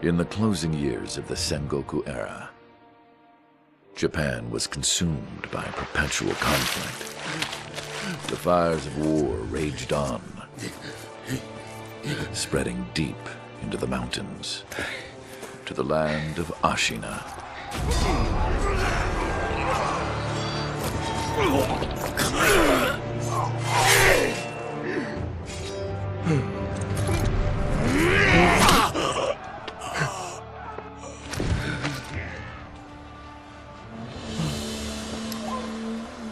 In the closing years of the Sengoku era, Japan was consumed by perpetual conflict. The fires of war raged on, spreading deep into the mountains, to the land of Ashina.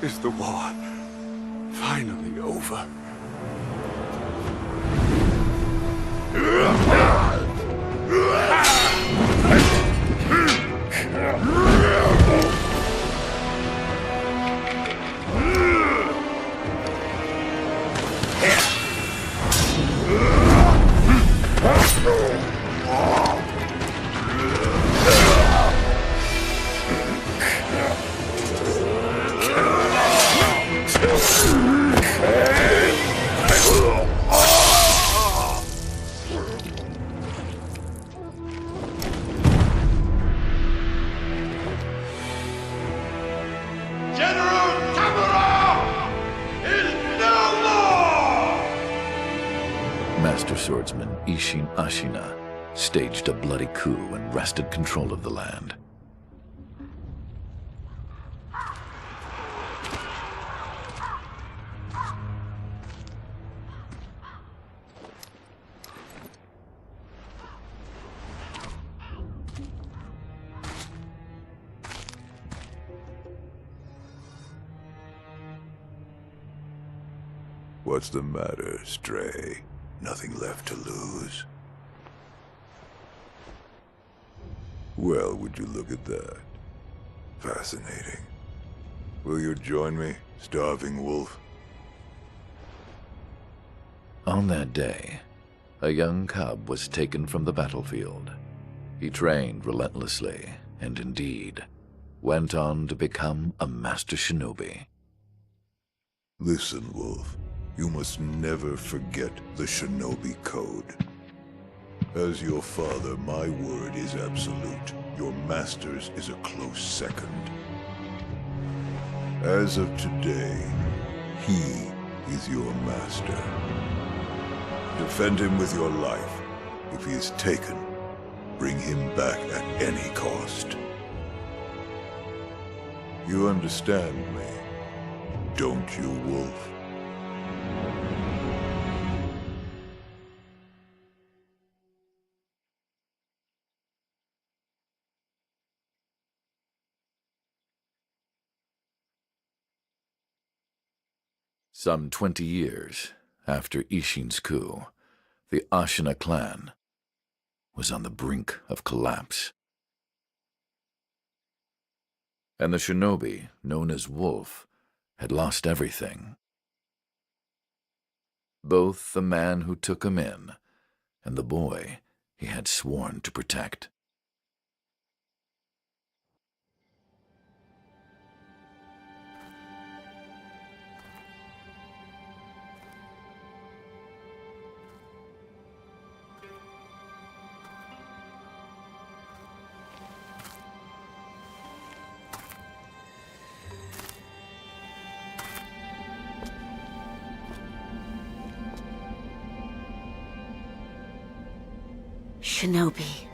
Is the war finally over? Master swordsman Isshin Ashina staged a bloody coup and wrested control of the land. What's the matter, Stray? Nothing left to lose? Well, would you look at that? Fascinating. Will you join me, starving wolf? On that day, a young cub was taken from the battlefield. He trained relentlessly, and indeed, went on to become a master shinobi. Listen, Wolf. You must never forget the shinobi code. As your father, my word is absolute. Your master's is a close second. As of today, he is your master. Defend him with your life. If he is taken, bring him back at any cost. You understand me, don't you, Wolf? Some 20 years after Isshin's coup, the Ashina clan was on the brink of collapse. And the shinobi, known as Wolf, had lost everything. Both the man who took him in and the boy he had sworn to protect. Shinobi,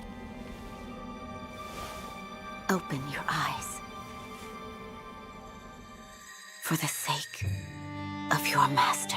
open your eyes. For the sake of your master.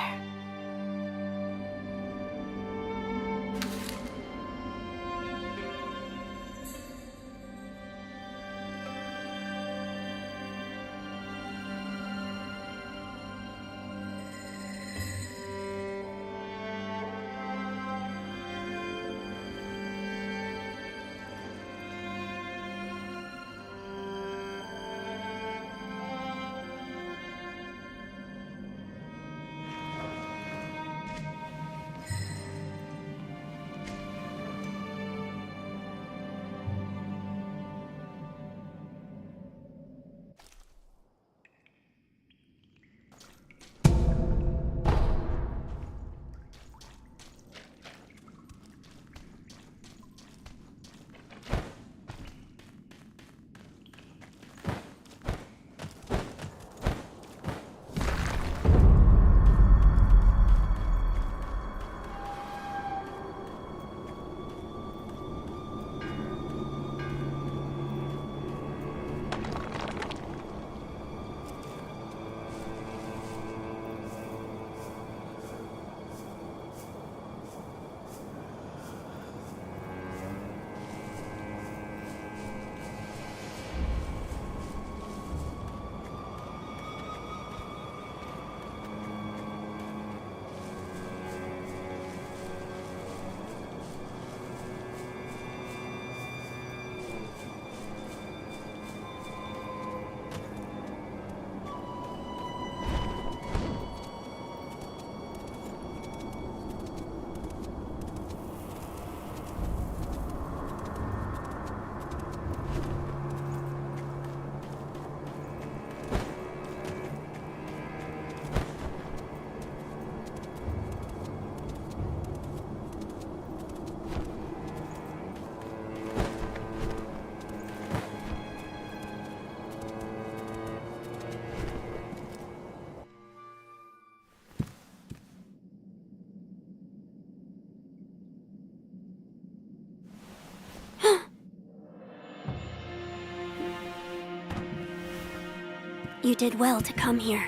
You did well to come here.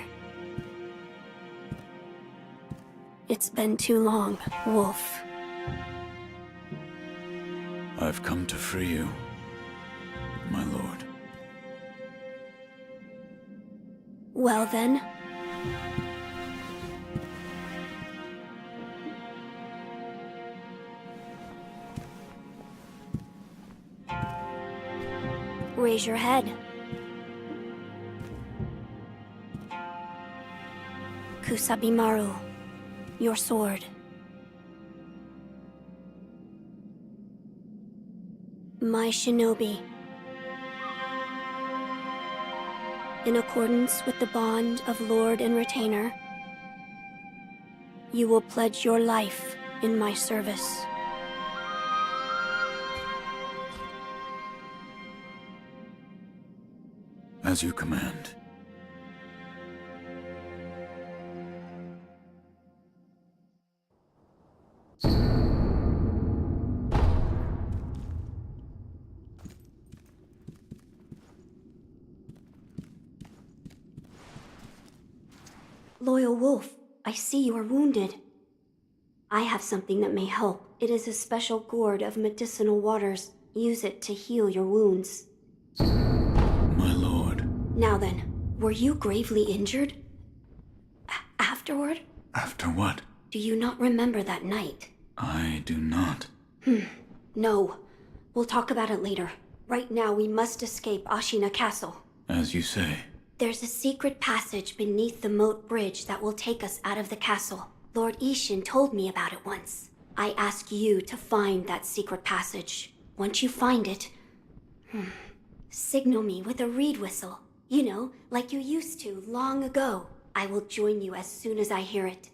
It's been too long, Wolf. I've come to free you, my lord. Well then. Raise your head. Kusabimaru, your sword. My shinobi. In accordance with the bond of Lord and Retainer, you will pledge your life in my service. As you command. Loyal Wolf, I see you are wounded. I have something that may help. It is a special gourd of medicinal waters. Use it to heal your wounds. My lord. Now then, were you gravely injured? Afterward? After what? Do you not remember that night? I do not. No. We'll talk about it later. Right now, we must escape Ashina Castle. As you say. There's a secret passage beneath the moat bridge that will take us out of the castle. Lord Ishin told me about it once. I ask you to find that secret passage. Once you find it, signal me with a reed whistle. You know, like you used to long ago. I will join you as soon as I hear it.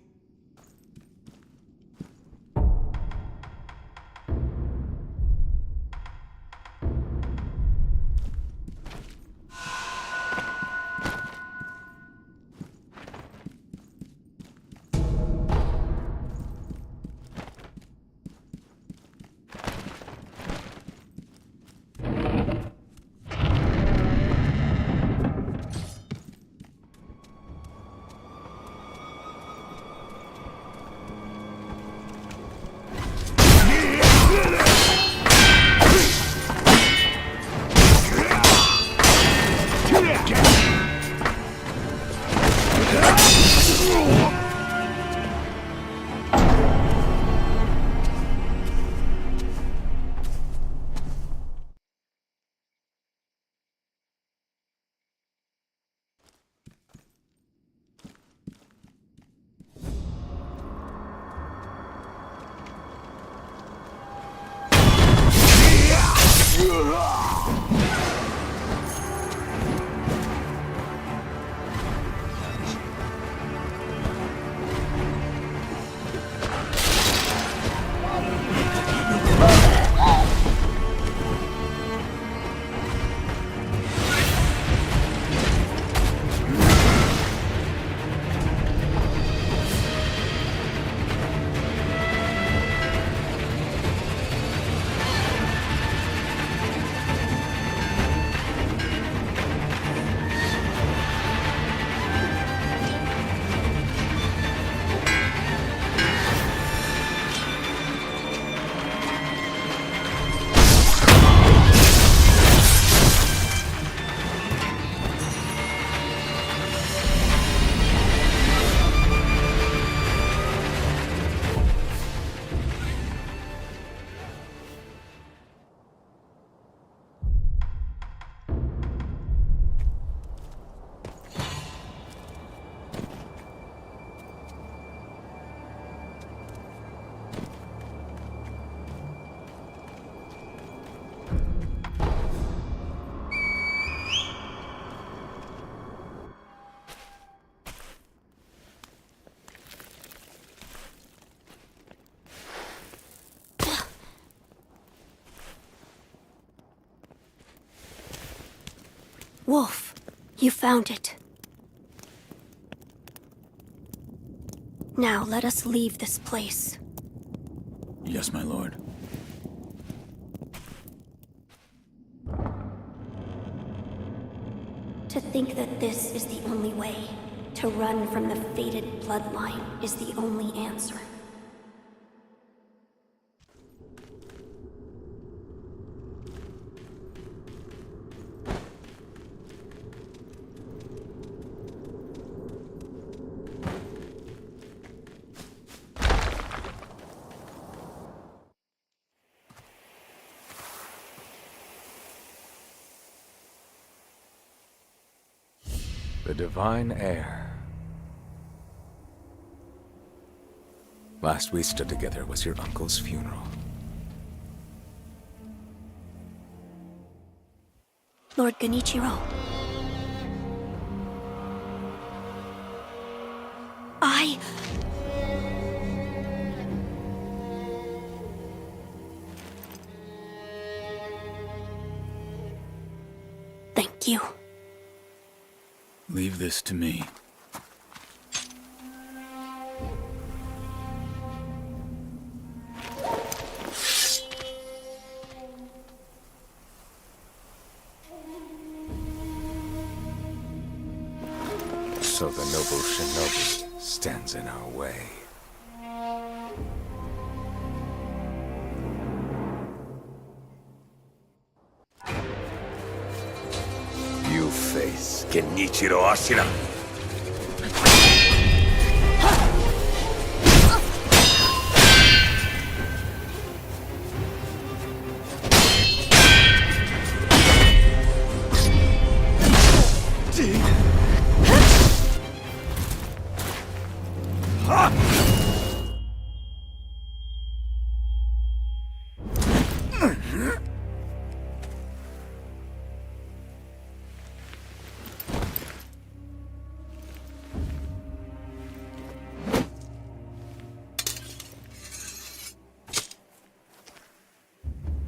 Wolf, you found it. Now let us leave this place. Yes, my lord. To think that this is the only way, to run from the fated bloodline, is the only answer. The divine heir. Last we stood together was your uncle's funeral. Lord Genichiro. Thank you. Leave this to me. So the noble shinobi stands in our way. You face Genichiro Ashina.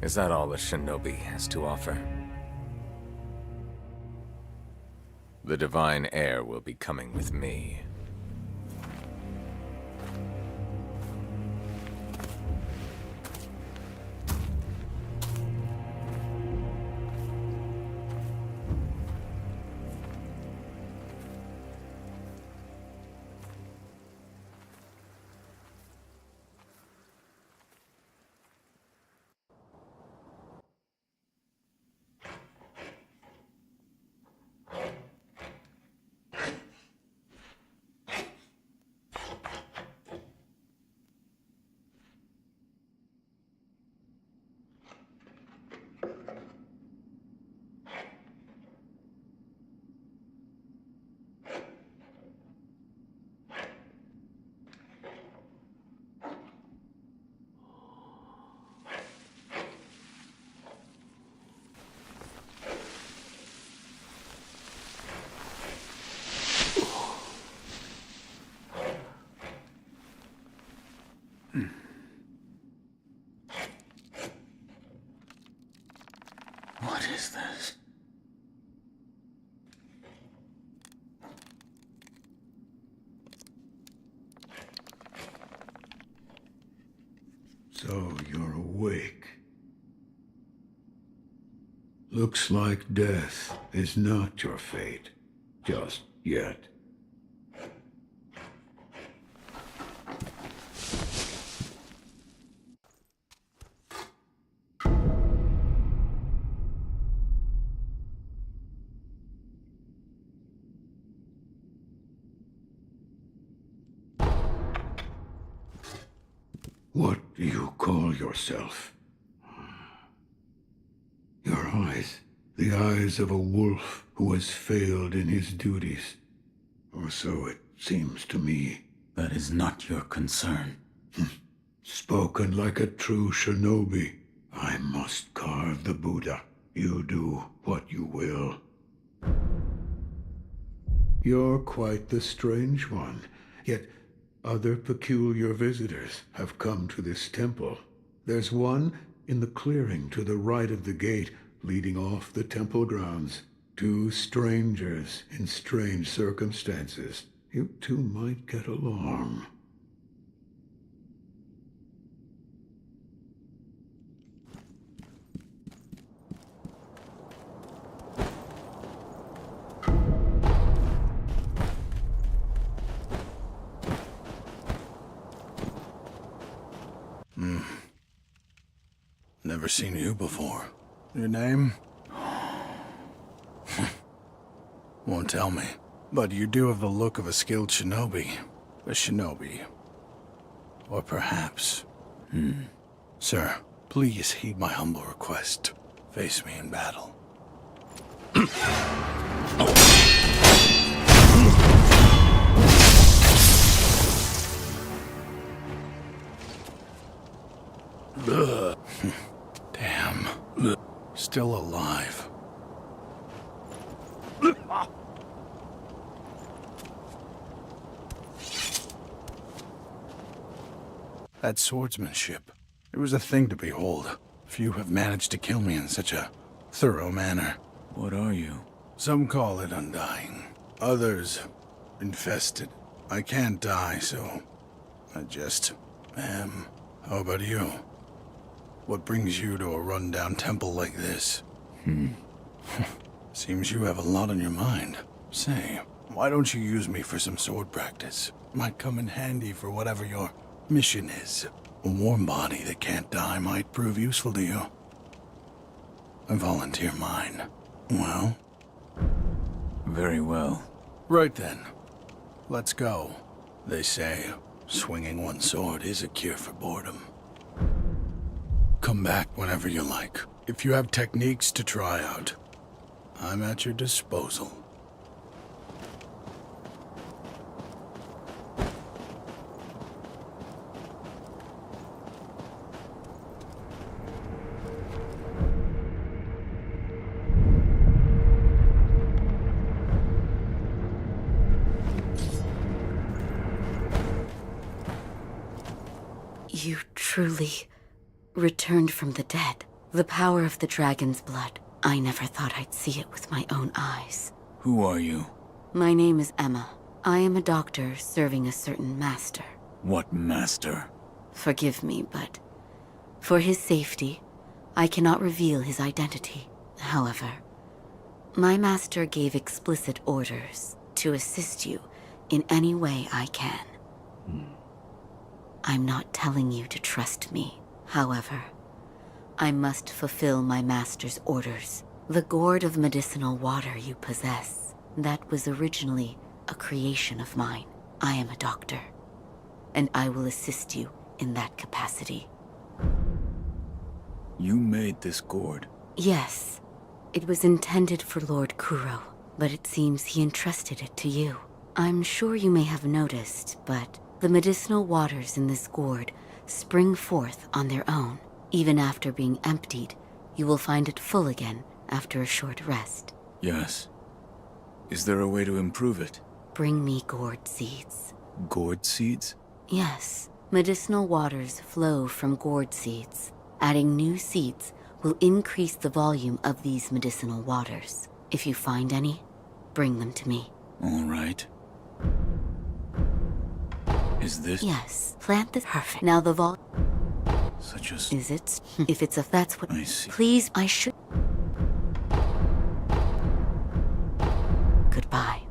Is that all the shinobi has to offer? The divine heir will be coming with me. What is this? So you're awake. Looks like death is not your fate. Just yet. What do you call yourself? Your eyes. The eyes of a wolf who has failed in his duties. Or so it seems to me. That is not your concern. Spoken like a true shinobi. I must carve the Buddha. You do what you will. You're quite the strange one. Yet other peculiar visitors have come to this temple. There's one in the clearing to the right of the gate leading off the temple grounds. Two strangers in strange circumstances. You two might get along. Never seen you before. Your name? Won't tell me. But you do have the look of a skilled shinobi. A shinobi. Or perhaps... Sir, please heed my humble request. Face me in battle. Damn. Still alive. That swordsmanship. It was a thing to behold. Few have managed to kill me in such a thorough manner. What are you? Some call it undying. Others, infested. I can't die, so I just am. How about you? What brings you to a rundown temple like this? Seems you have a lot on your mind. Say, why don't you use me for some sword practice? Might come in handy for whatever your mission is. A warm body that can't die might prove useful to you. I volunteer mine. Well? Very well. Right then. Let's go. They say, swinging one sword is a cure for boredom. Come back whenever you like. If you have techniques to try out, I'm at your disposal. You truly returned from the dead. The power of the dragon's blood. I never thought I'd see it with my own eyes. Who are you? My name is Emma. I am a doctor serving a certain master. What master? Forgive me, but for his safety, I cannot reveal his identity. However, my master gave explicit orders to assist you in any way I can. I'm not telling you to trust me. However, I must fulfill my master's orders. The gourd of medicinal water you possess, that was originally a creation of mine. I am a doctor, and I will assist you in that capacity. You made this gourd? Yes. It was intended for Lord Kuro, but it seems he entrusted it to you. I'm sure you may have noticed, but the medicinal waters in this gourd spring forth on their own. Even after being emptied, you will find it full again after a short rest. Yes. Is there a way to improve it? Bring me gourd seeds. Gourd seeds? Yes. Medicinal waters flow from gourd seeds. Adding new seeds will increase the volume of these medicinal waters. If you find any, bring them to me. All right. Is this... Yes. Plant this. Perfect. Now the vol... Such as... Is it? If it's a... That's what... I see. Please, I should... Goodbye.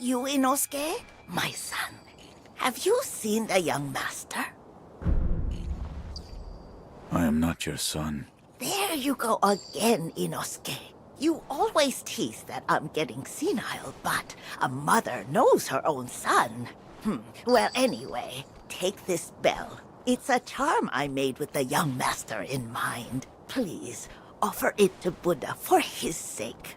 you, Inosuke? My son, have you seen the young master? I am not your son. There you go again, Inosuke. You always tease that I'm getting senile, but a mother knows her own son. Well, anyway, take this bell. It's a charm I made with the young master in mind. Please, offer it to Buddha for his sake.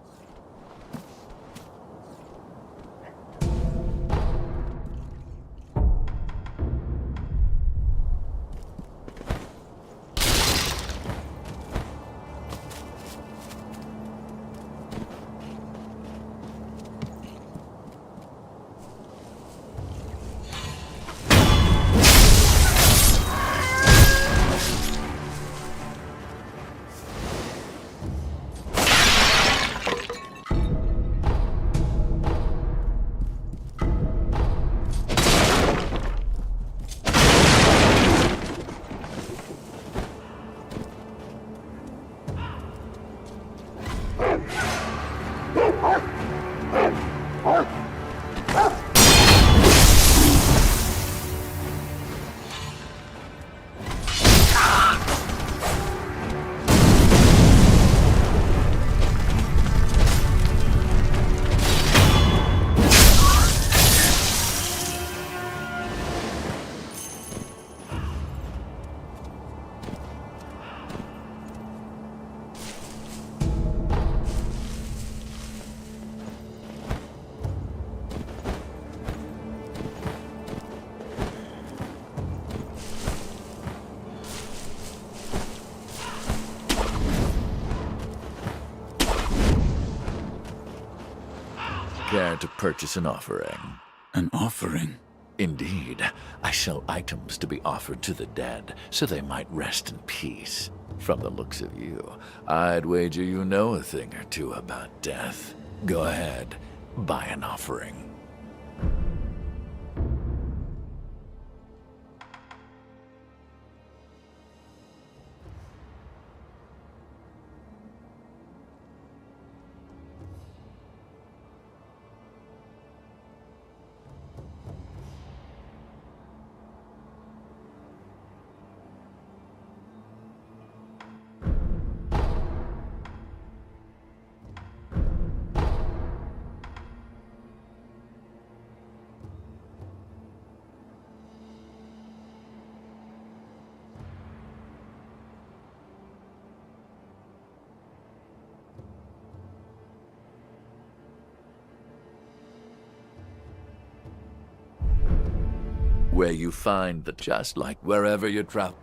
Care to purchase an offering? An offering? Indeed. I sell items to be offered to the dead, so they might rest in peace. From the looks of you, I'd wager you know a thing or two about death. Go ahead, buy an offering. Where you find the just like wherever you travel.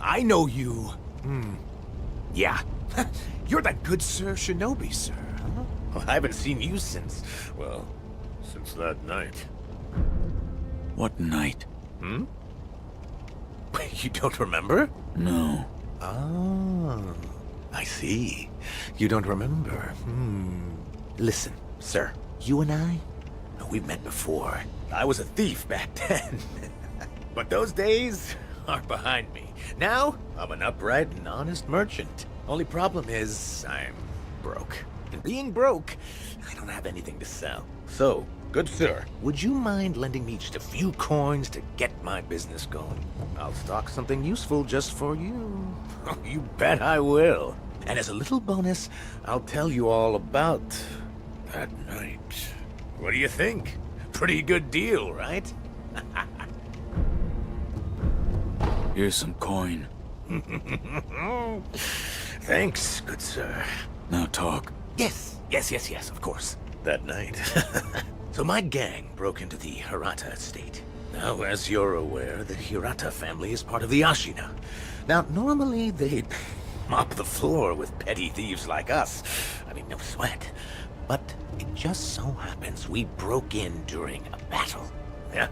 I know you. Yeah. You're that good Sir Shinobi, sir, huh? Well, I haven't seen you since, well, since that night. What night? You don't remember? No. Ah, I see. You don't remember. Listen, sir, you and I, we've met before. I was a thief back then. But those days are behind me. Now, I'm an upright and honest merchant. Only problem is, I'm broke. And being broke, I don't have anything to sell. So, good sir, would you mind lending me just a few coins to get my business going? I'll stock something useful just for you. You bet I will. And as a little bonus, I'll tell you all about that night. What do you think? Pretty good deal, right? Here's some coin. Thanks, good sir. Now talk. Yes, of course. That night. So my gang broke into the Hirata estate. Now, as you're aware, the Hirata family is part of the Ashina. Now, normally they'd mop the floor with petty thieves like us. I mean, no sweat. But it just so happens we broke in during a battle. Yeah.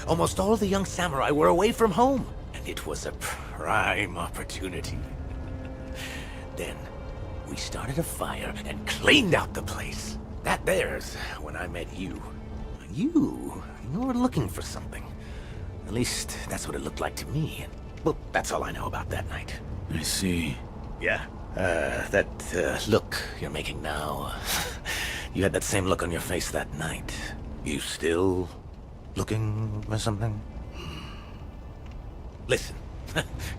Almost all the young samurai were away from home, and it was a prime opportunity. Then, we started a fire and cleaned out the place. That there's when I met you. You were looking for something. At least, that's what it looked like to me. Well, that's all I know about that night. I see. Yeah. That look you're making now. You had that same look on your face that night. You still looking for something? Listen,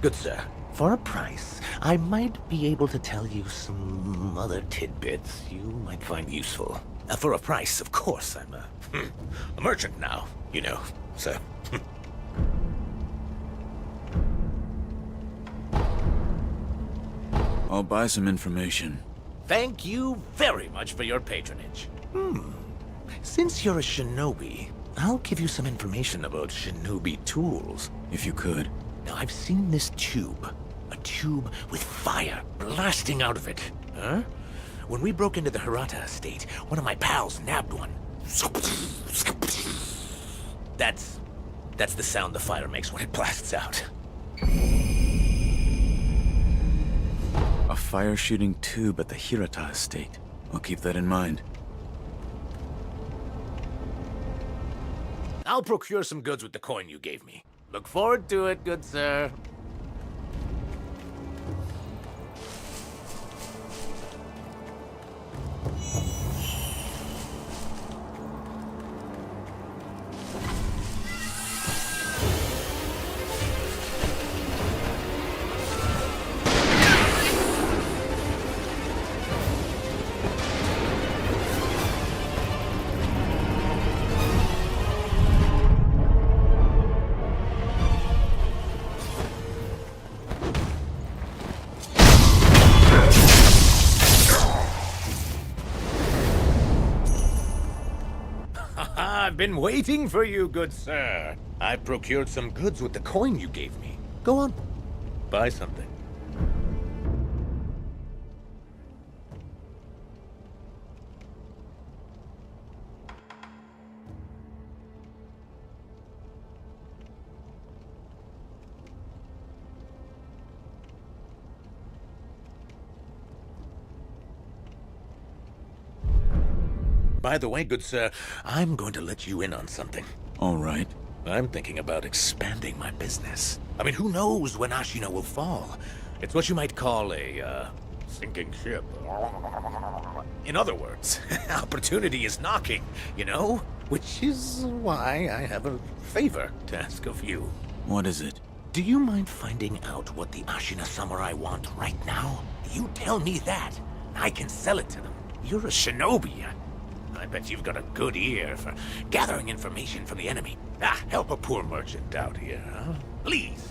good sir. For a price, I might be able to tell you some other tidbits you might find useful. For a price, of course. I'm a merchant now, you know, so... I'll buy some information. Thank you very much for your patronage. Since you're a shinobi, I'll give you some information about shinobi tools. If you could. Now, I've seen this tube. A tube with fire blasting out of it. Huh? When we broke into the Hirata estate, one of my pals nabbed one. That's the sound the fire makes when it blasts out. A fire-shooting tube at the Hirata estate. I'll keep that in mind. I'll procure some goods with the coin you gave me. Look forward to it, good sir. I've been waiting for you, good sir. I procured some goods with the coin you gave me. Go on, buy something. By the way, good sir, I'm going to let you in on something. All right. I'm thinking about expanding my business. I mean, who knows when Ashina will fall? It's what you might call a, sinking ship. In other words, opportunity is knocking, you know? Which is why I have a favor to ask of you. What is it? Do you mind finding out what the Ashina samurai want right now? You tell me that, and I can sell it to them. You're a shinobi. I bet you've got a good ear for gathering information from the enemy. Help a poor merchant out here, huh? Please.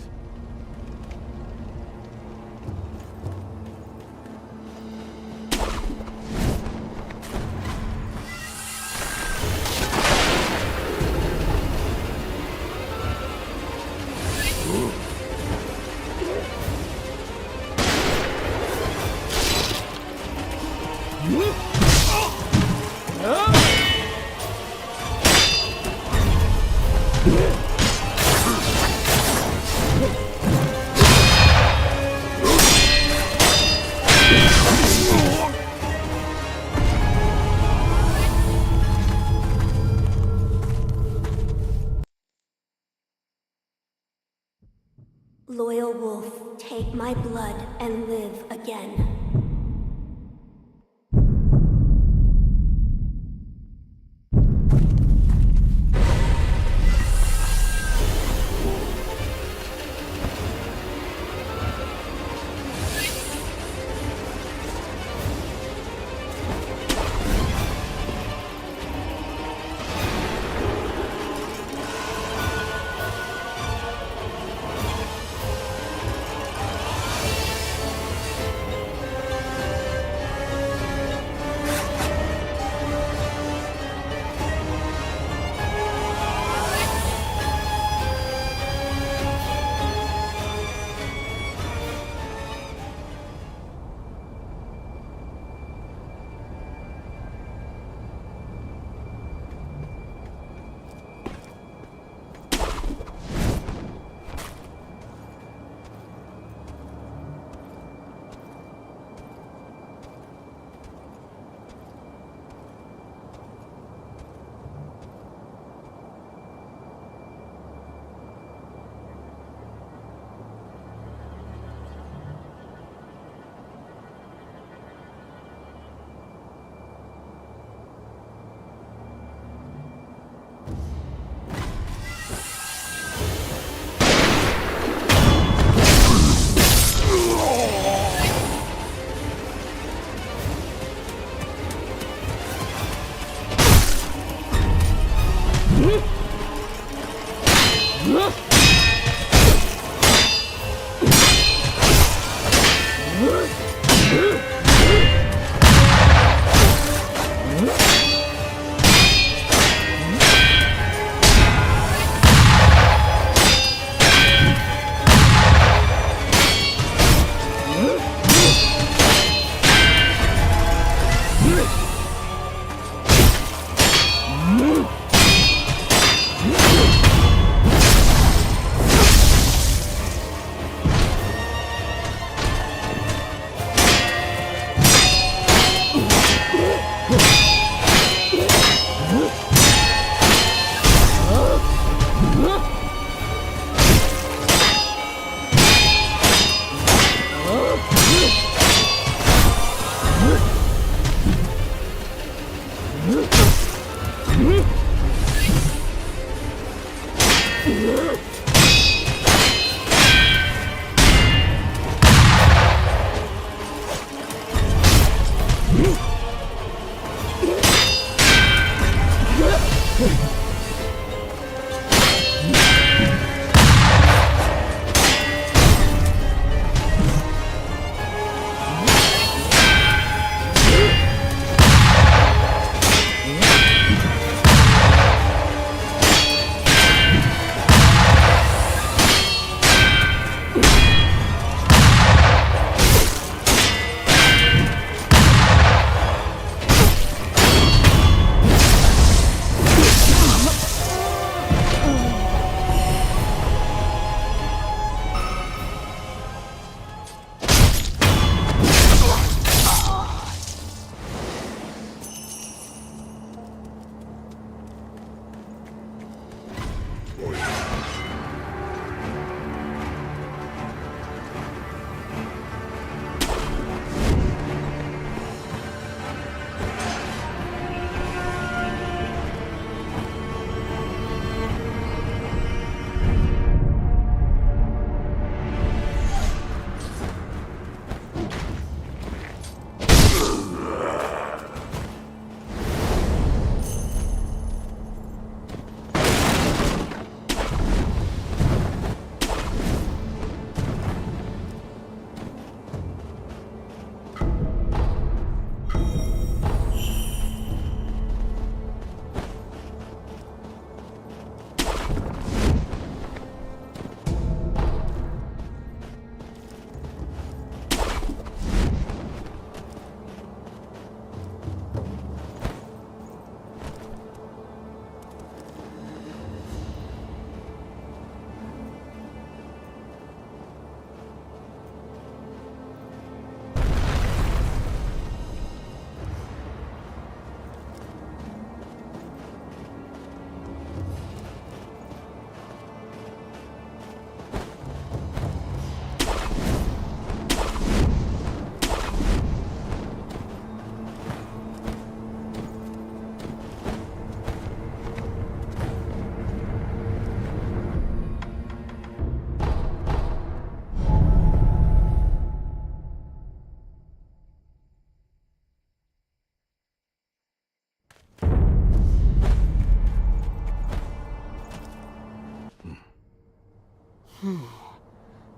take my blood and live again.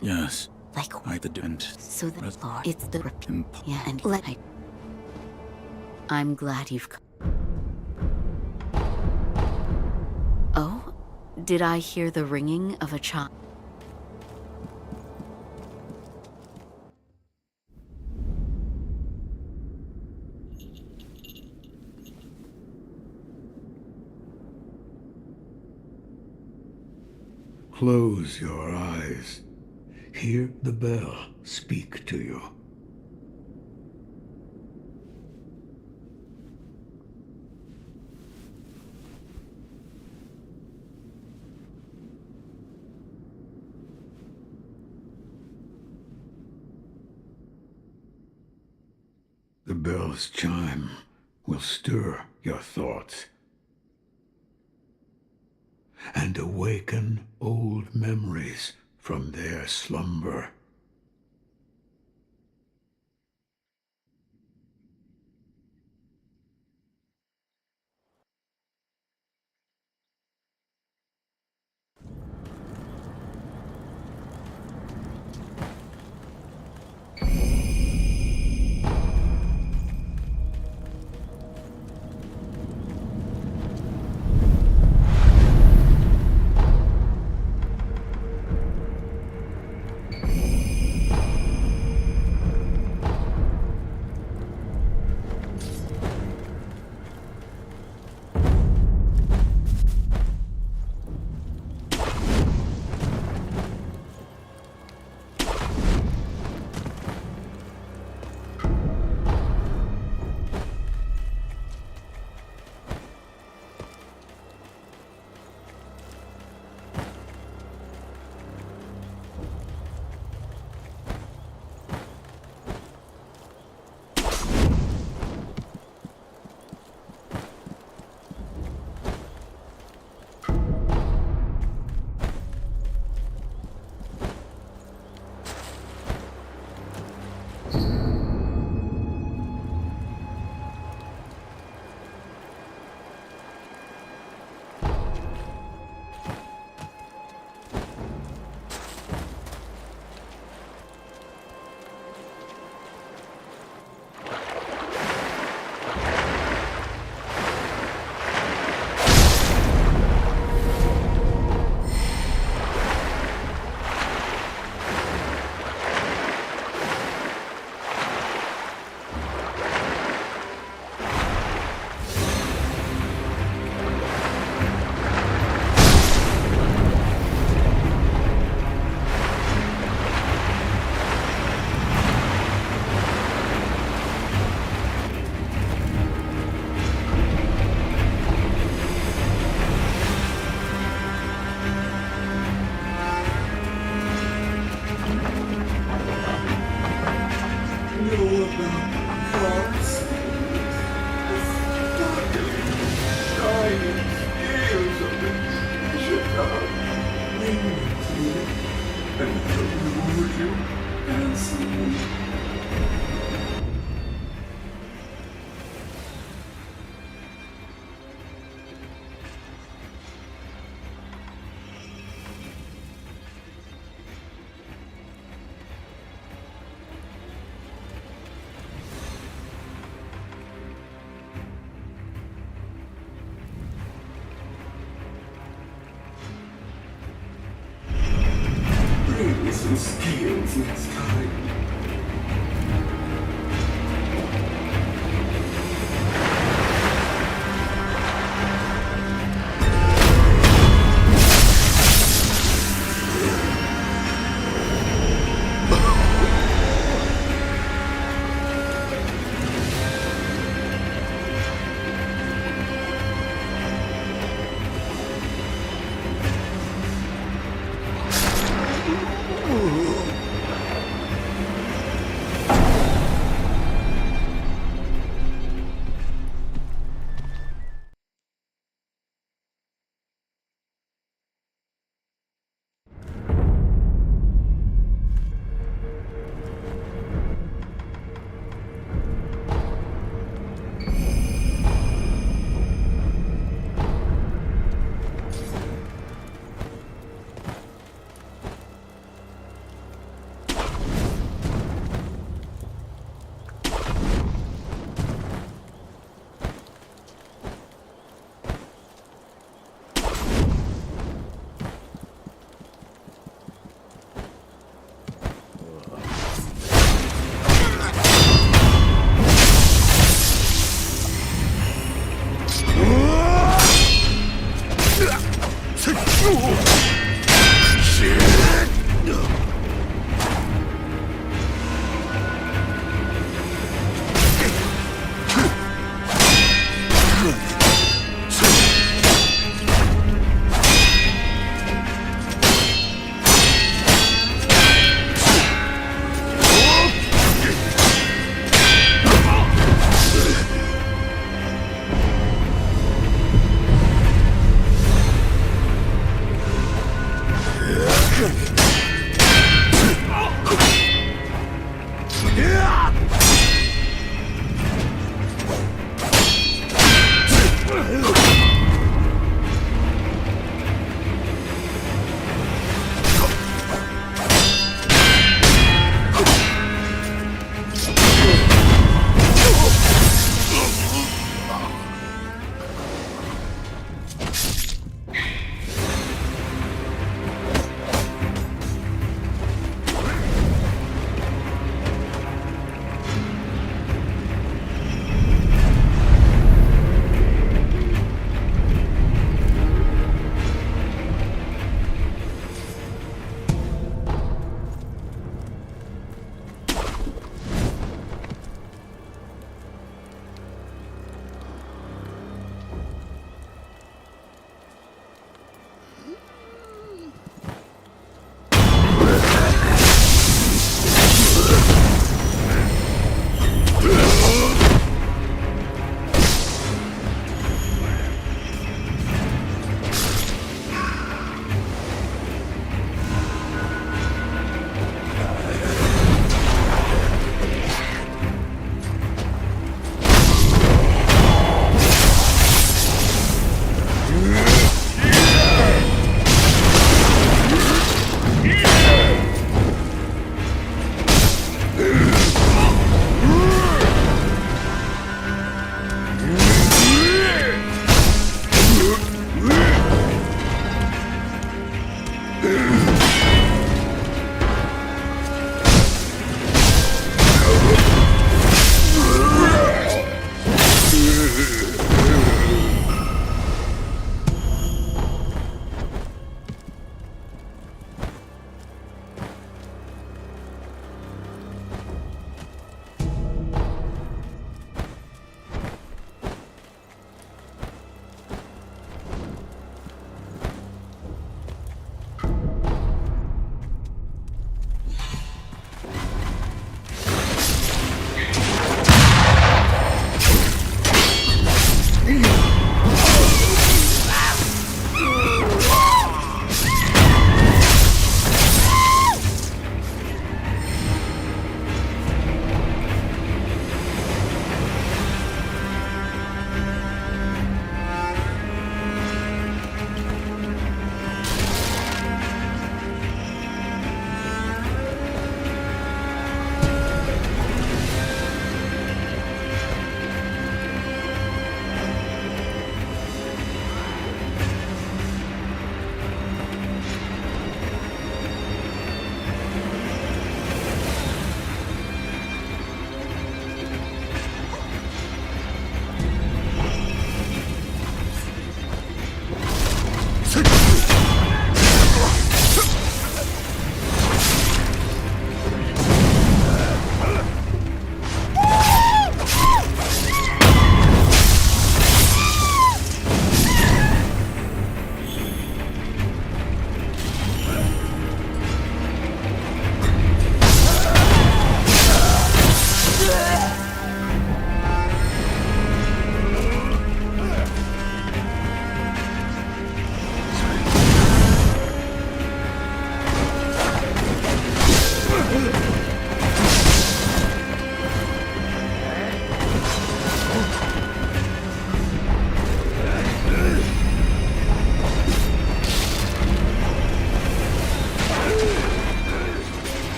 Yes. Like I the and so the Res- Lord, it's the imp- yeah, and I'm glad you've come. Oh, did I hear the ringing of a chime? Close your eyes. Hear the bell speak to you. The bell's chime will stir your thoughts and awaken old memories from their slumber.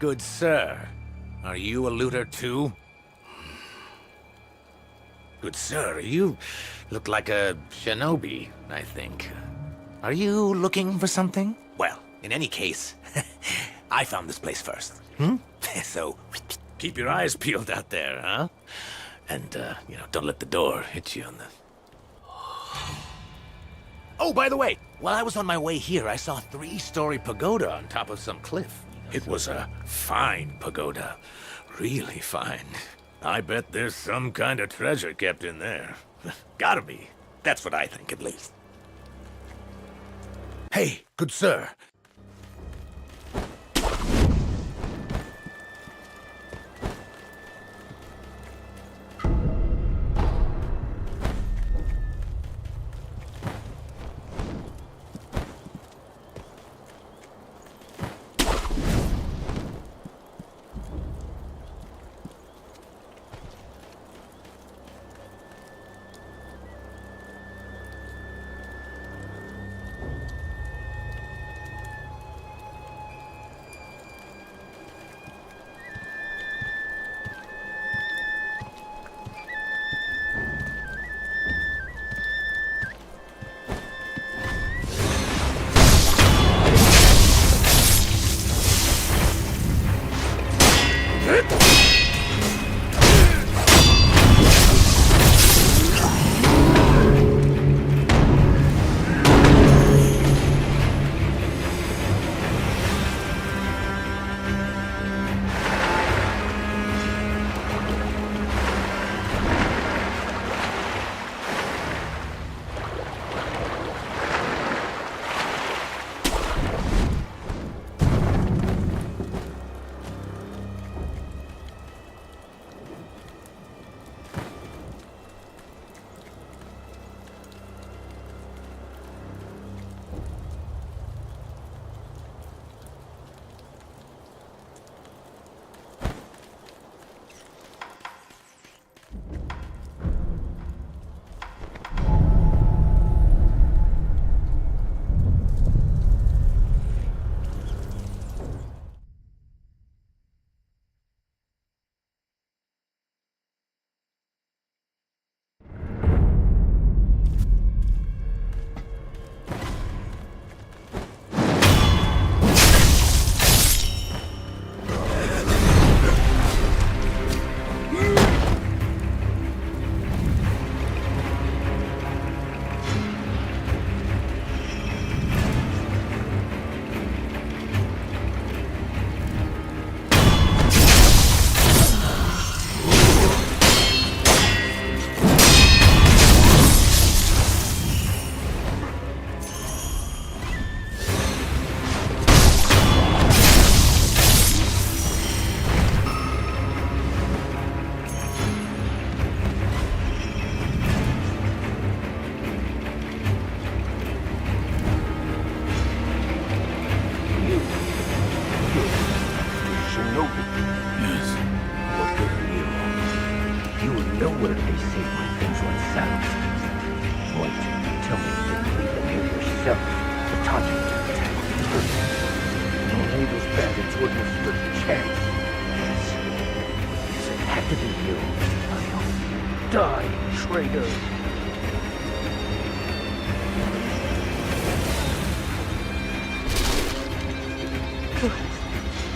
good sir, are you a looter too? Good sir, you look like a shinobi, I think. Are you looking for something? Well, in any case, I found this place first. So, keep your eyes peeled out there, huh? And, don't let the door hit you on the... Oh, by the way, while I was on my way here, I saw a 3-story pagoda on top of some cliff. It was a fine pagoda. Really fine. I bet there's some kind of treasure kept in there. Gotta be. That's what I think, at least. Hey, good sir.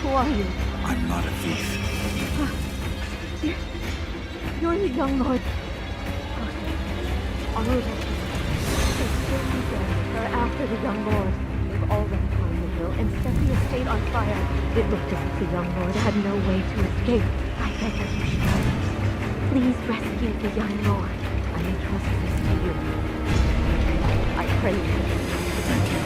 Who are you? I'm not a thief. You're the young lord. Honorable. Or after the young lord. They've already climbed the hill and set the estate on fire. It looked as if the young lord had no way to escape. I beg that you should help. Please rescue the young lord. I entrust this to you. I pray you. Thank you.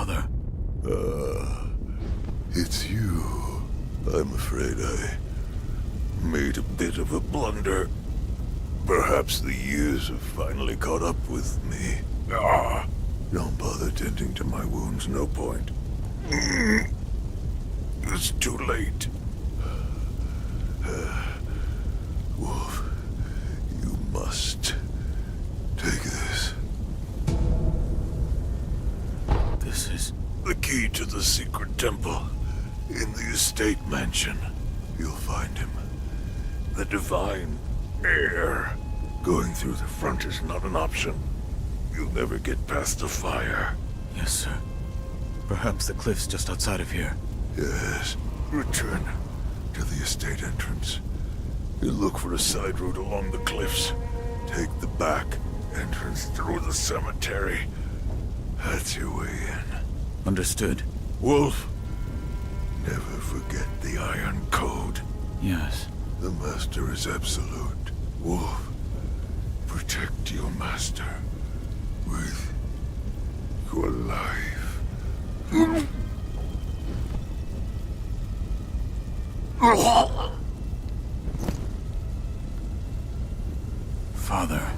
Father. It's you. I'm afraid I made a bit of a blunder. Perhaps the years have finally caught up with me. Don't bother tending to my wounds, no point. It's too late. Wolf, you must take this. This is... The key to the secret temple in the estate mansion. You'll find him. The divine heir. Going through the front is not an option. You'll never get past the fire. Yes, sir. Perhaps the cliff's just outside of here. Yes. Return to the estate entrance. You look for a side route along the cliffs. Take the back entrance through the cemetery. That's your way in. Understood. Wolf, never forget the Iron Code. Yes. The Master is absolute. Wolf, protect your Master with your life. Father.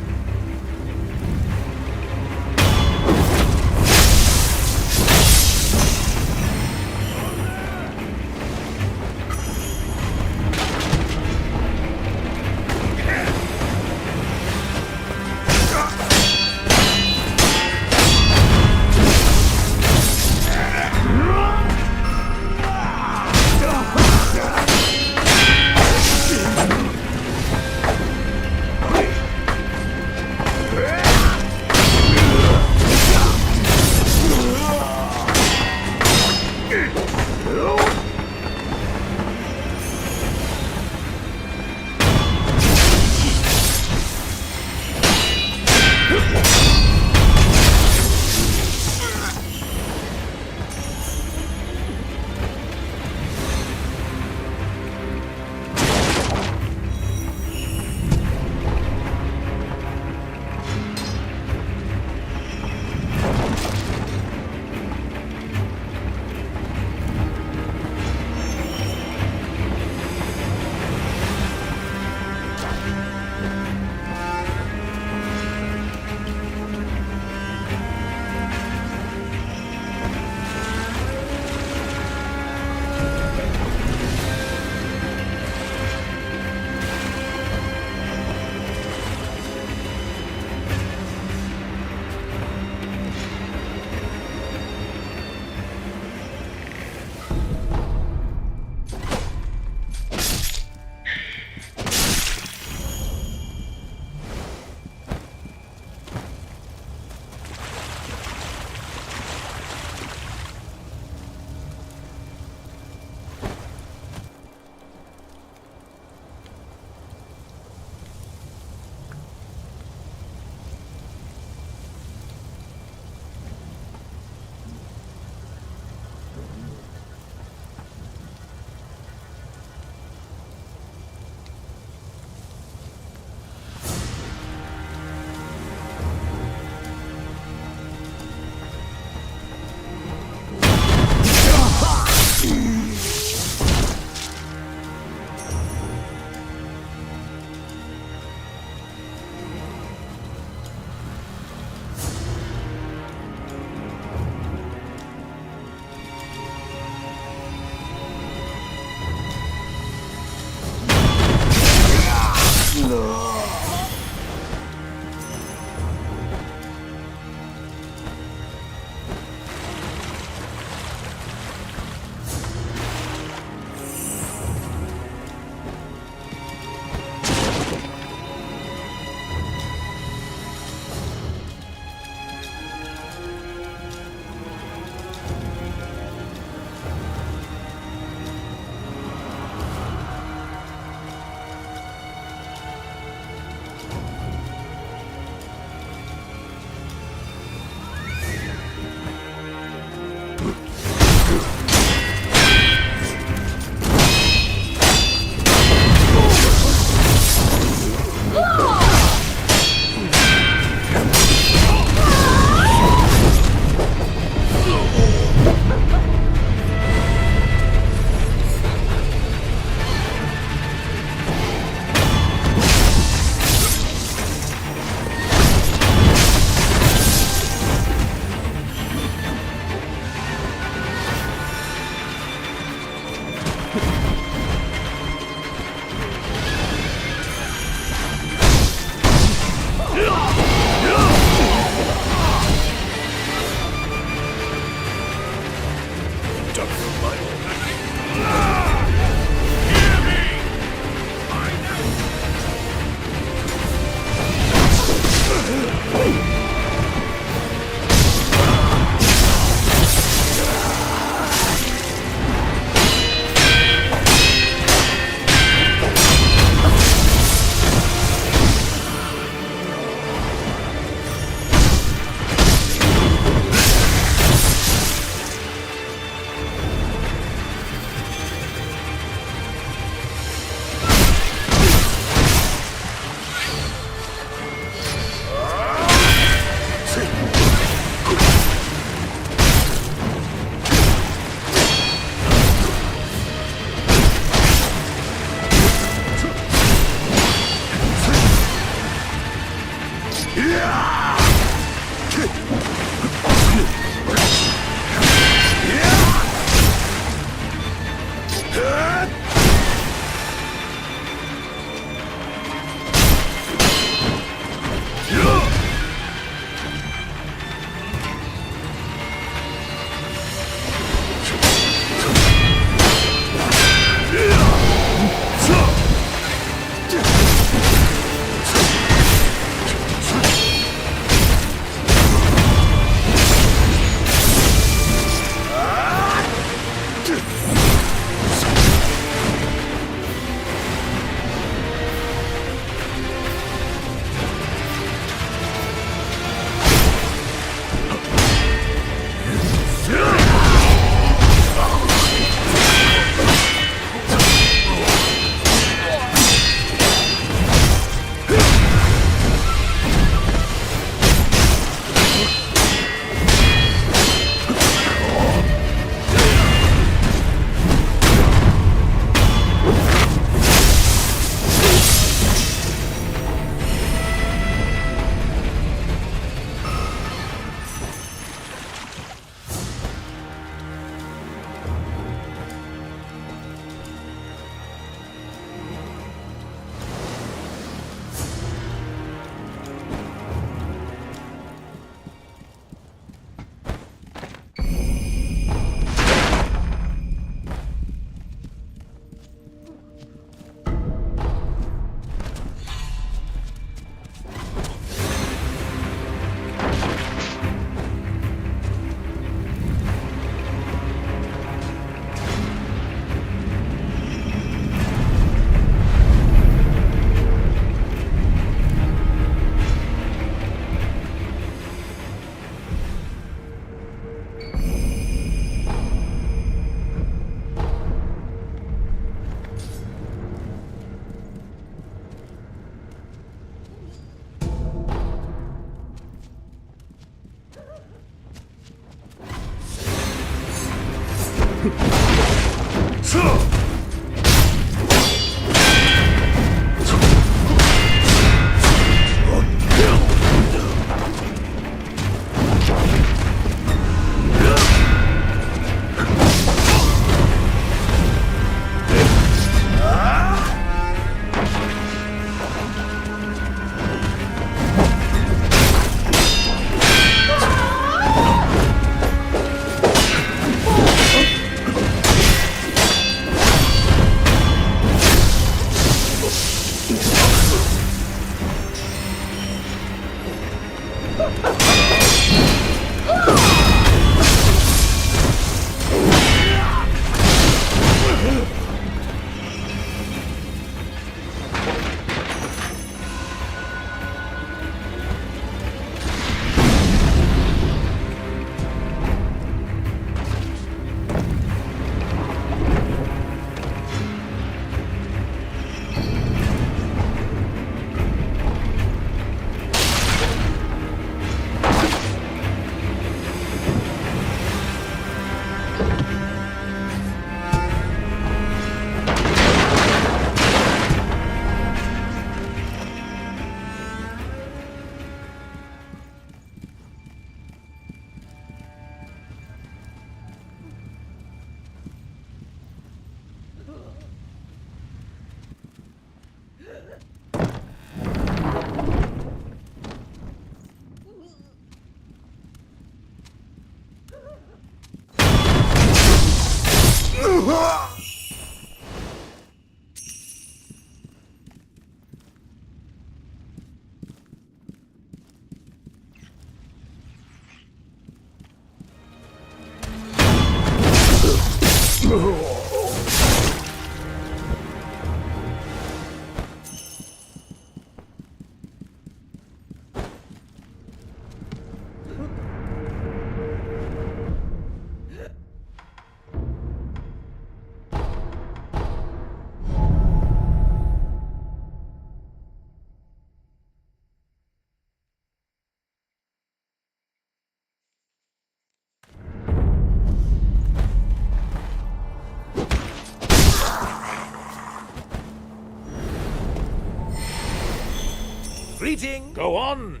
Greeting! Go on!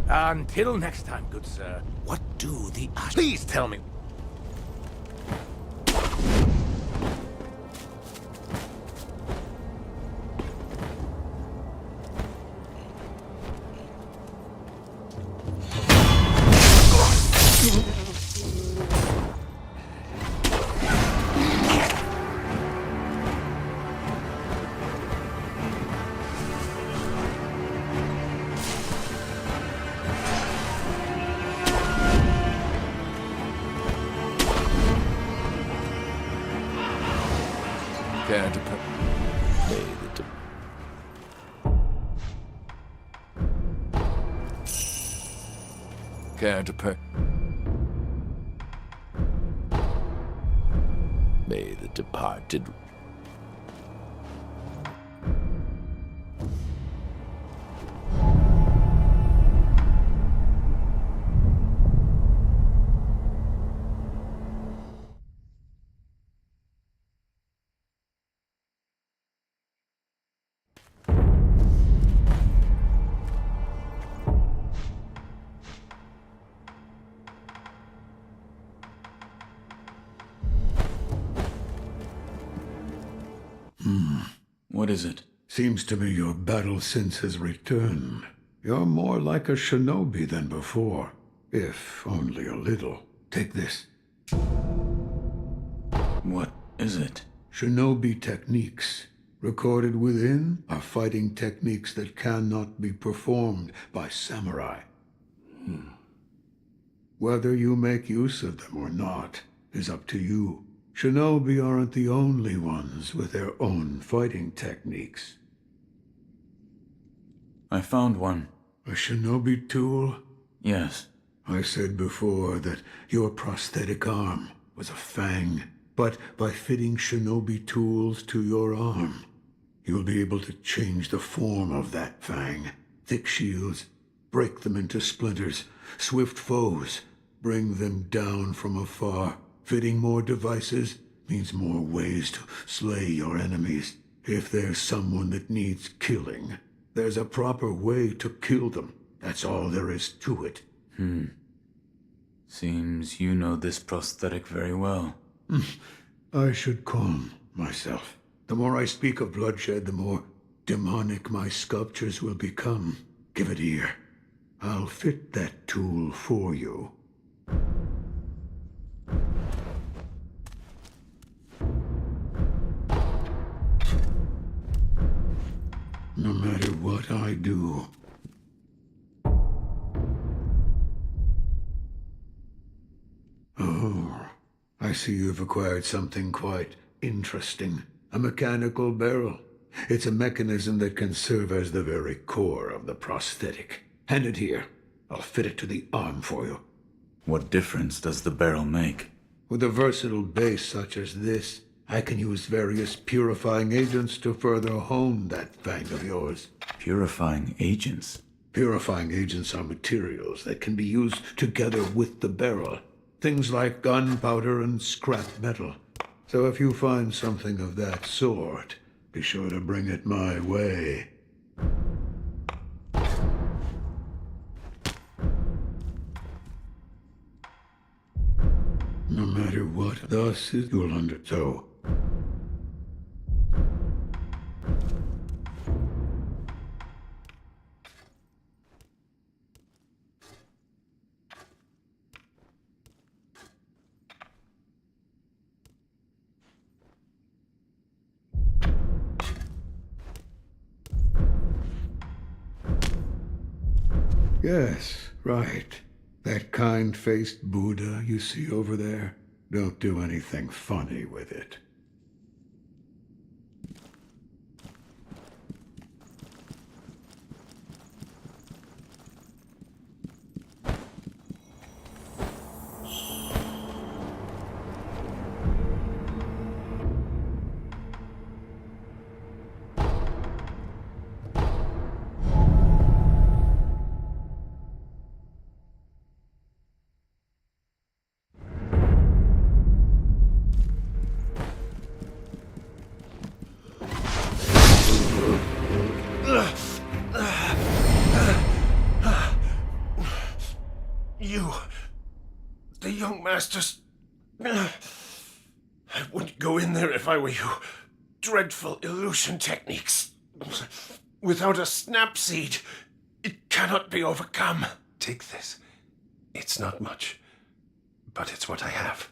Until next time, good sir. What do the Please tell me. May the departed. What is it? Seems to me your battle sense has returned. You're more like a shinobi than before, if only a little. Take this. What is it? Shinobi techniques. Recorded within are fighting techniques that cannot be performed by samurai. Whether you make use of them or not is up to you. Shinobi aren't the only ones with their own fighting techniques. I found one. A shinobi tool? Yes. I said before that your prosthetic arm was a fang, but by fitting shinobi tools to your arm, you'll be able to change the form of that fang Thick shields, break them into splinters. Swift foes, bring them down from afar. Fitting more devices means more ways to slay your enemies. If there's someone that needs killing, there's a proper way to kill them. That's all there is to it. Seems you know this prosthetic very well. I should calm myself. The more I speak of bloodshed, the more demonic my sculptures will become. Give it ear. I'll fit that tool for you. No matter what I do. Oh, I see you've acquired something quite interesting. A mechanical barrel. It's a mechanism that can serve as the very core of the prosthetic. Hand it here. I'll fit it to the arm for you. What difference does the barrel make? With a versatile base such as this, I can use various purifying agents to further hone that fang of yours. Purifying agents? Purifying agents are materials that can be used together with the barrel. Things like gunpowder and scrap metal. So if you find something of that sort, be sure to bring it my way. No matter what thus is, you'll undertow. Yes, right. That kind-faced Buddha you see over there? Don't do anything funny with it. You... the young masters... I wouldn't go in there if I were you. Dreadful illusion techniques. Without a snap seed, it cannot be overcome. Take this. It's not much, but it's what I have.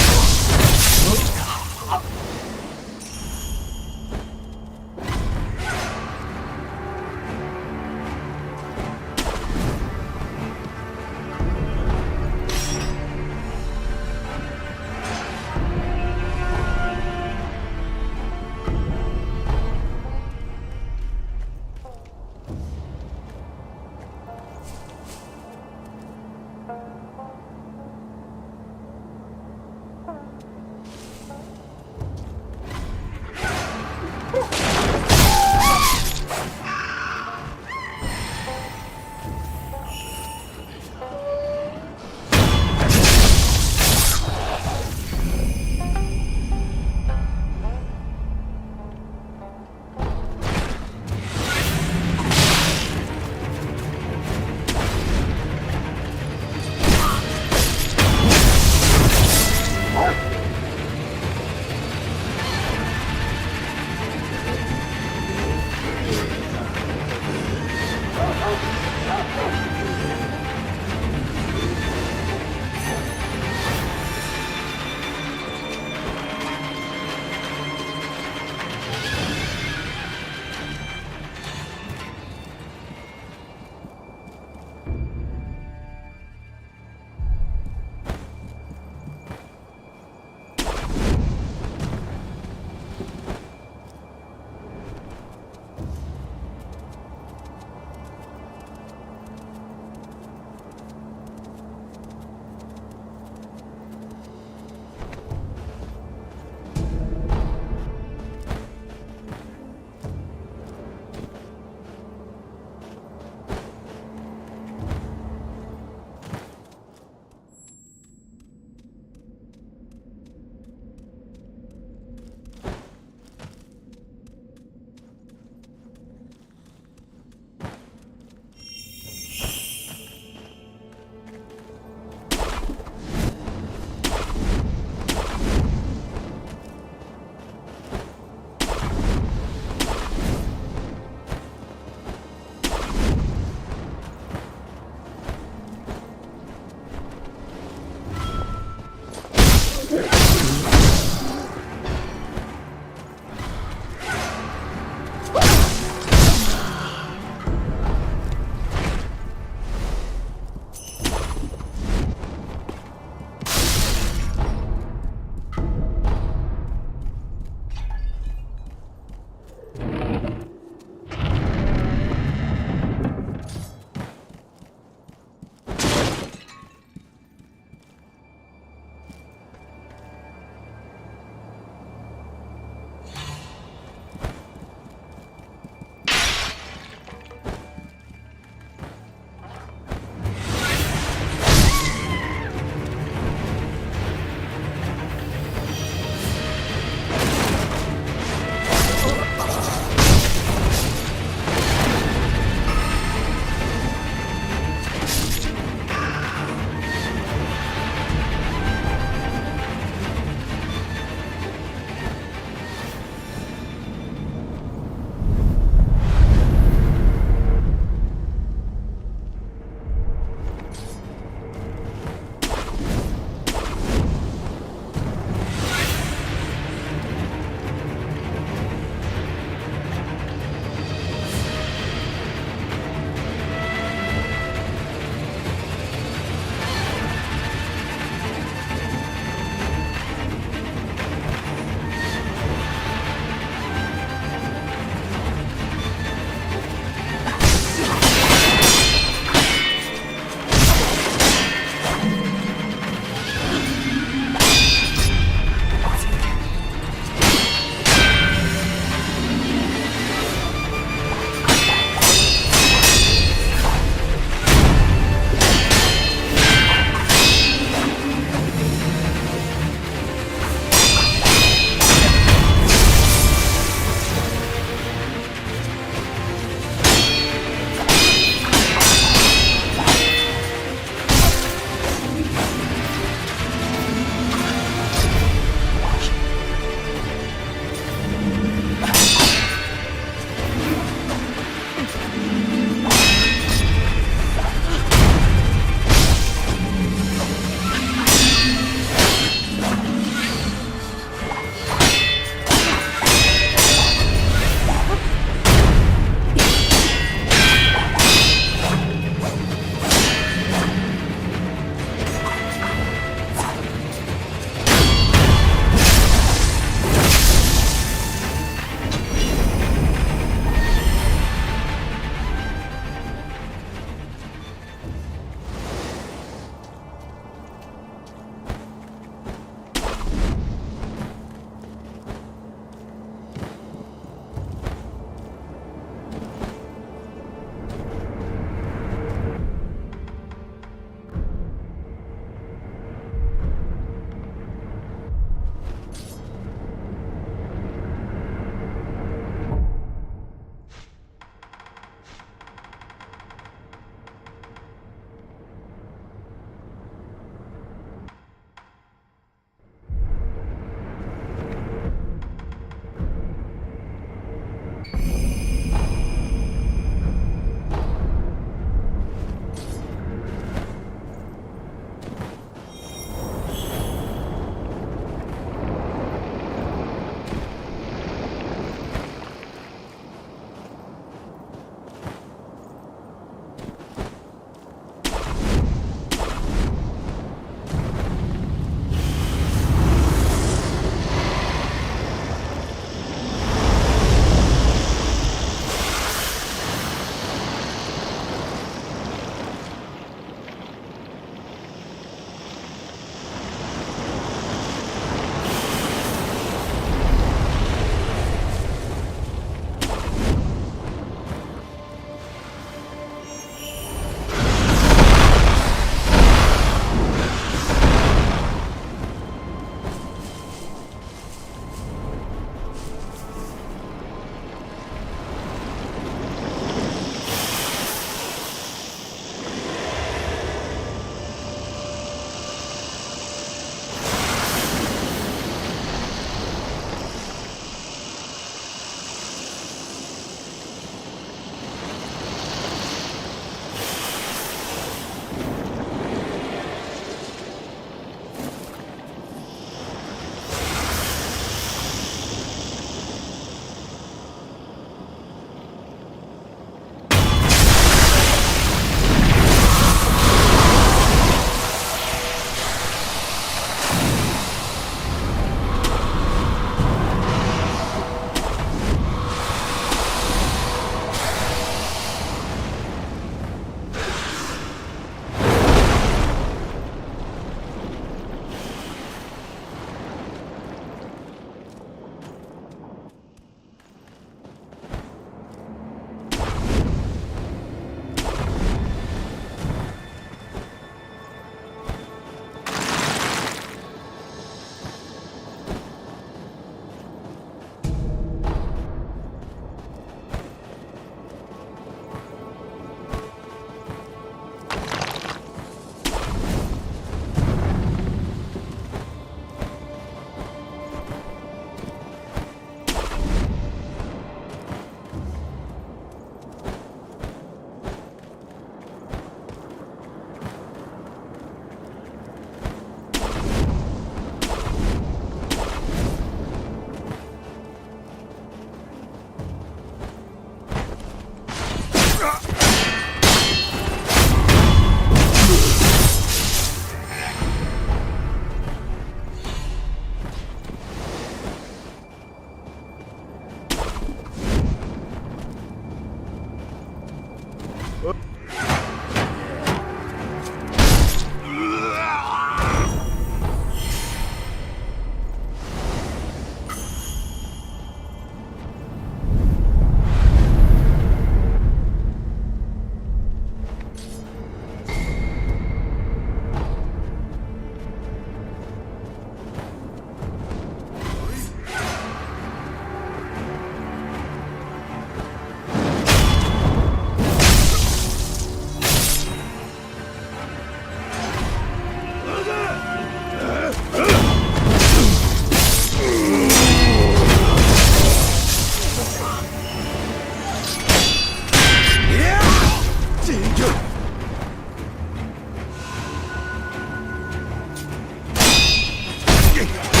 Kiryu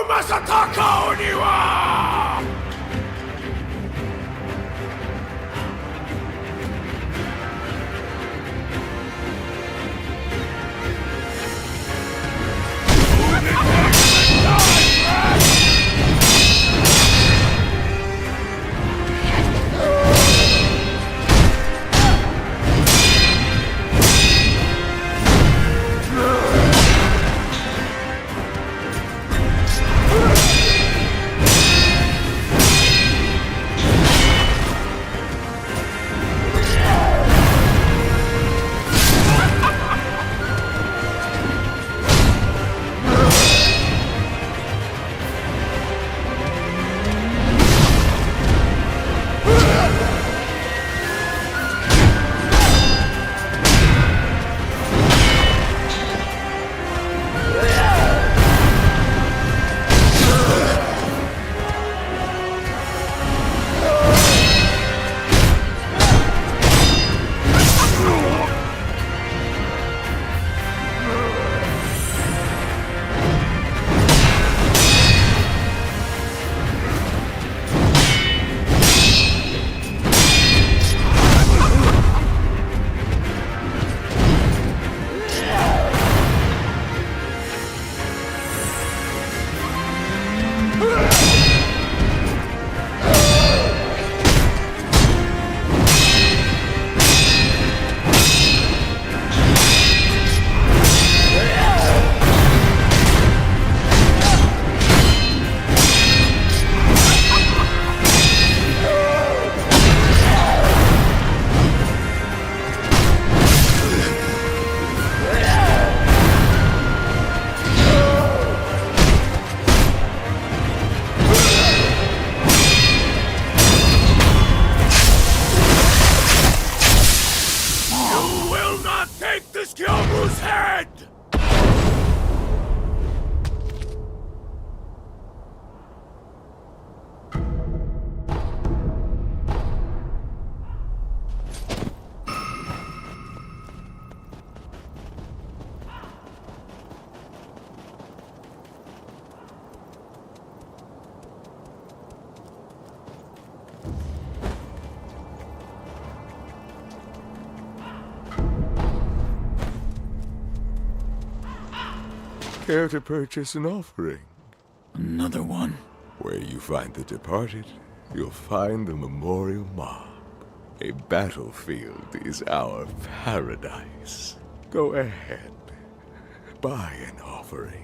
Masataka Oniwa! Care to purchase an offering? Another one. Where you find the departed, you'll find the memorial mob. A battlefield is our paradise. Go ahead. Buy an offering.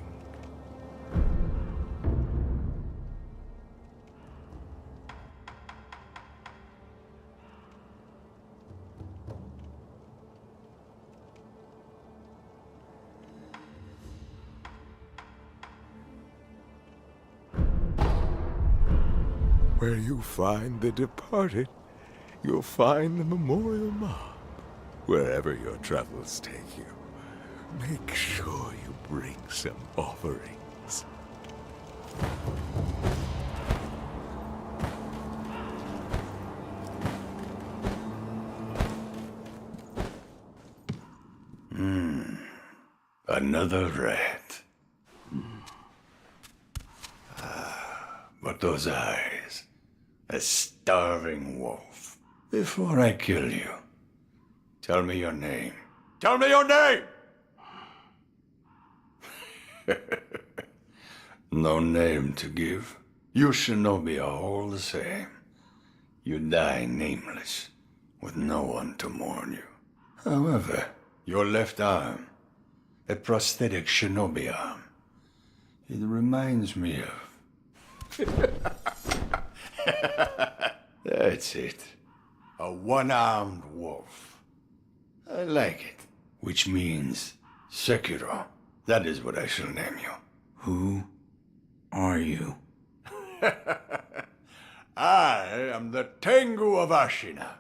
Where you find the departed, you'll find the memorial mob. Wherever your travels take you, make sure you bring some offerings. Another rat. But those eyes. A starving wolf. Before I kill you, tell me your name. Tell me your name! No name to give. You shinobi are all the same. You die nameless, with no one to mourn you. However, your left arm, a prosthetic shinobi arm, it reminds me of... That's it. A one-armed wolf. I like it. Which means Sekiro. That is what I shall name you. Who are you? I am the Tengu of Ashina.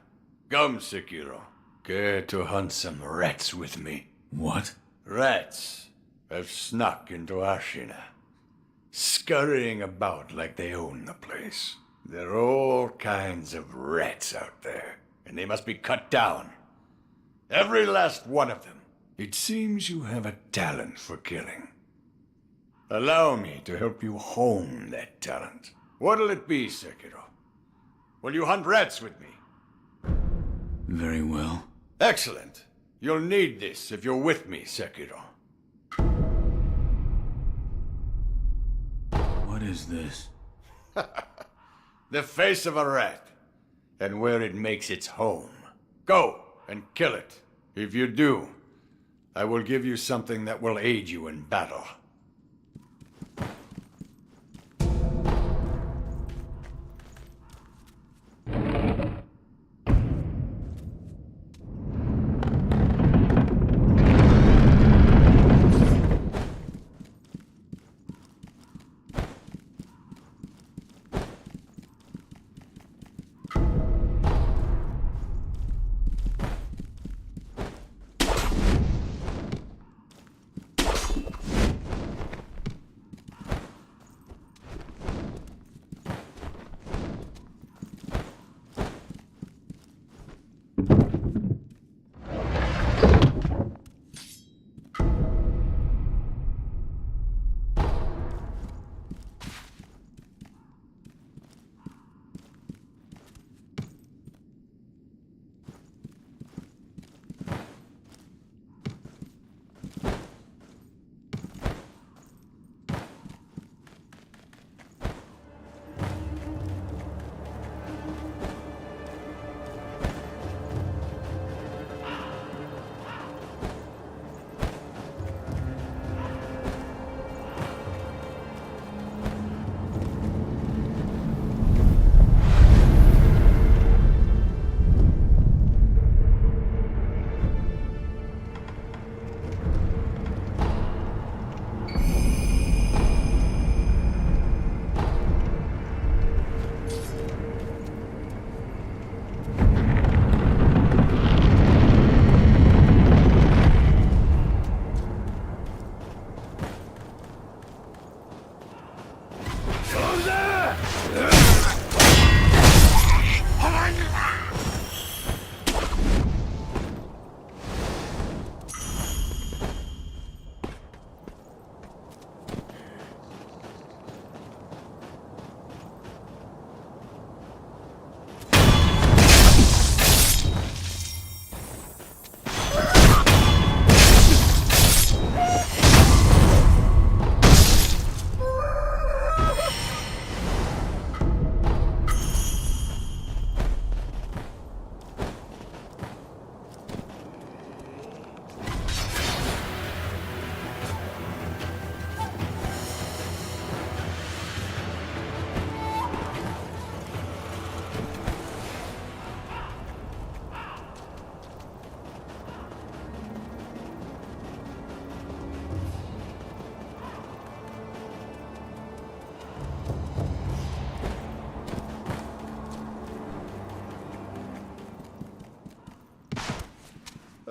Come, Sekiro. Care to hunt some rats with me? What? Rats have snuck into Ashina, scurrying about like they own the place. There are all kinds of rats out there, and they must be cut down. Every last one of them. It seems you have a talent for killing. Allow me to help you hone that talent. What'll it be, Sekiro? Will you hunt rats with me? Very well. Excellent. You'll need this if you're with me, Sekiro. What is this? The face of a rat, and where it makes its home. Go and kill it. If you do, I will give you something that will aid you in battle.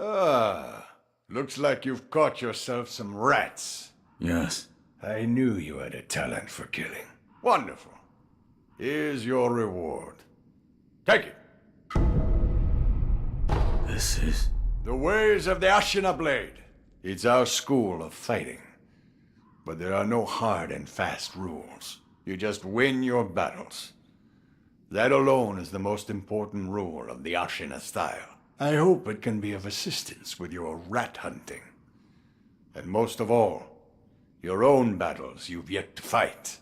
Ah, looks like you've caught yourself some rats. Yes. I knew you had a talent for killing. Wonderful. Here's your reward. Take it. This is... The ways of the Ashina Blade. It's our school of fighting. But there are no hard and fast rules. You just win your battles. That alone is the most important rule of the Ashina style. I hope it can be of assistance with your rat hunting. And most of all, your own battles you've yet to fight.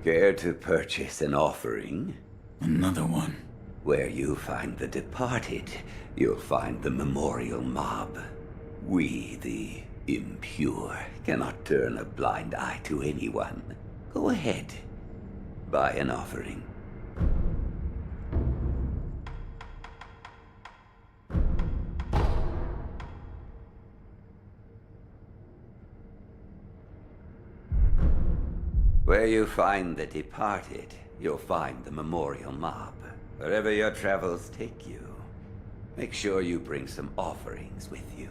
Care to purchase an offering? Another one. Where you find the departed, you'll find the memorial mob. We, the impure, cannot turn a blind eye to anyone. Go ahead. Buy an offering. Where you find the departed, you'll find the memorial mob. Wherever your travels take you, make sure you bring some offerings with you.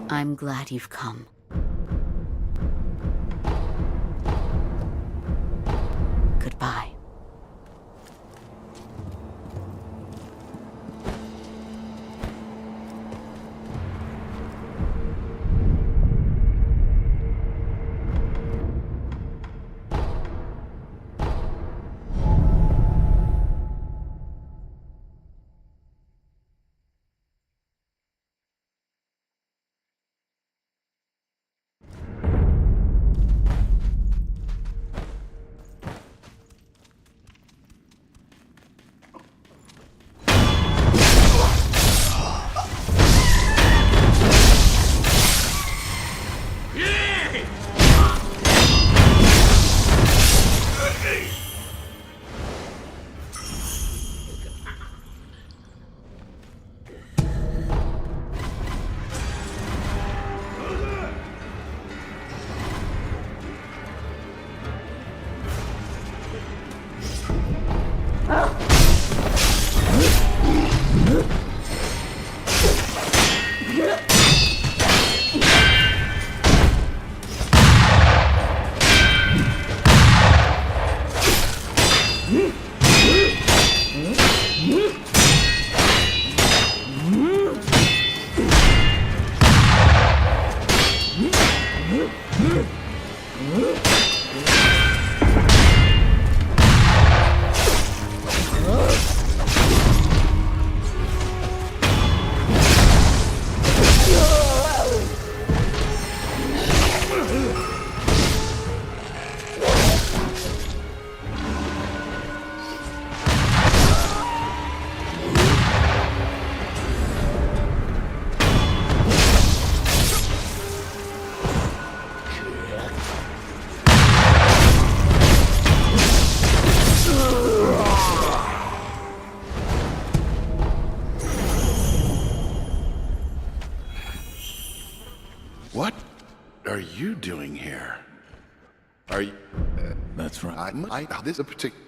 I'm glad you've come. Goodbye. What are you doing here? Are you... That's right. This is a particular...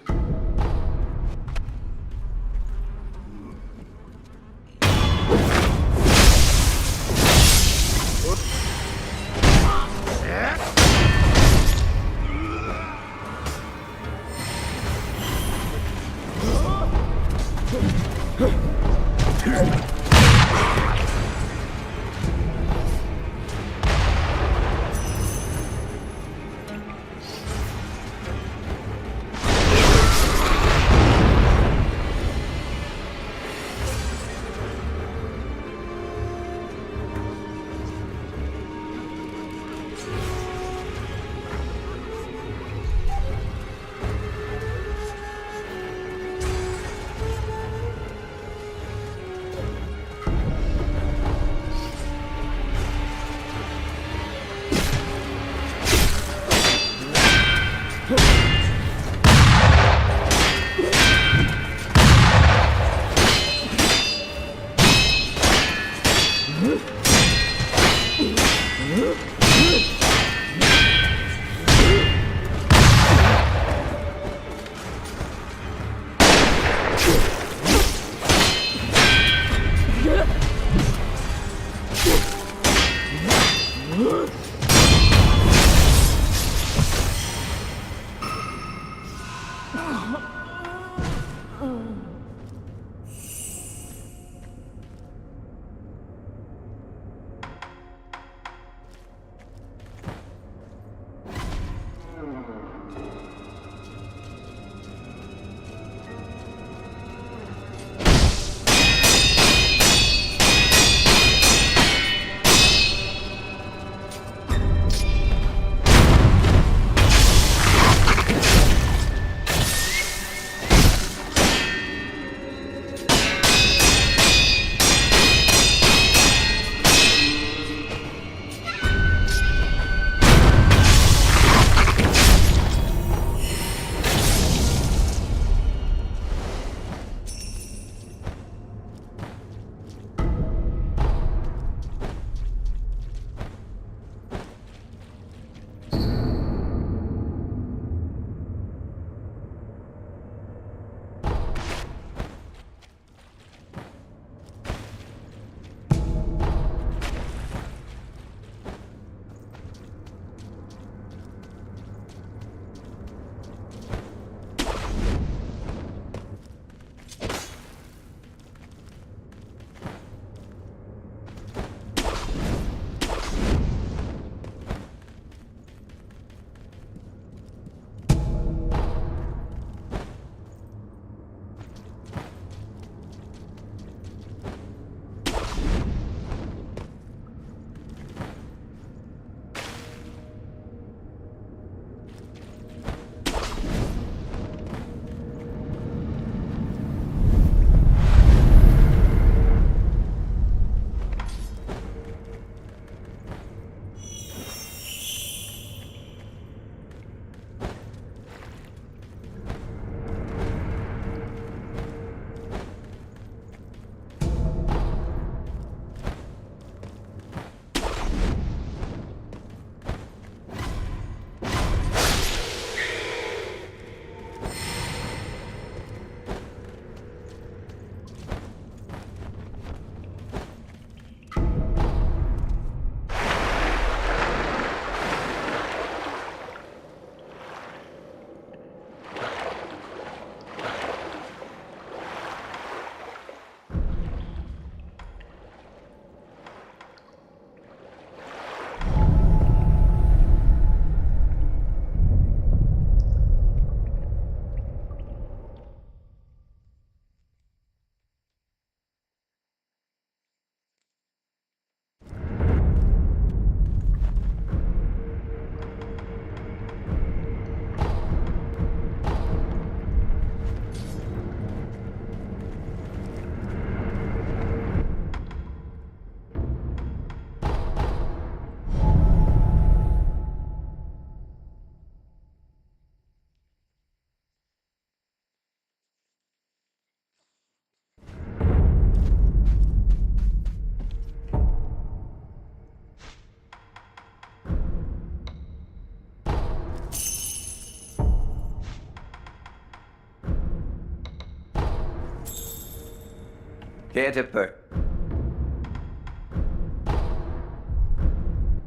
Care to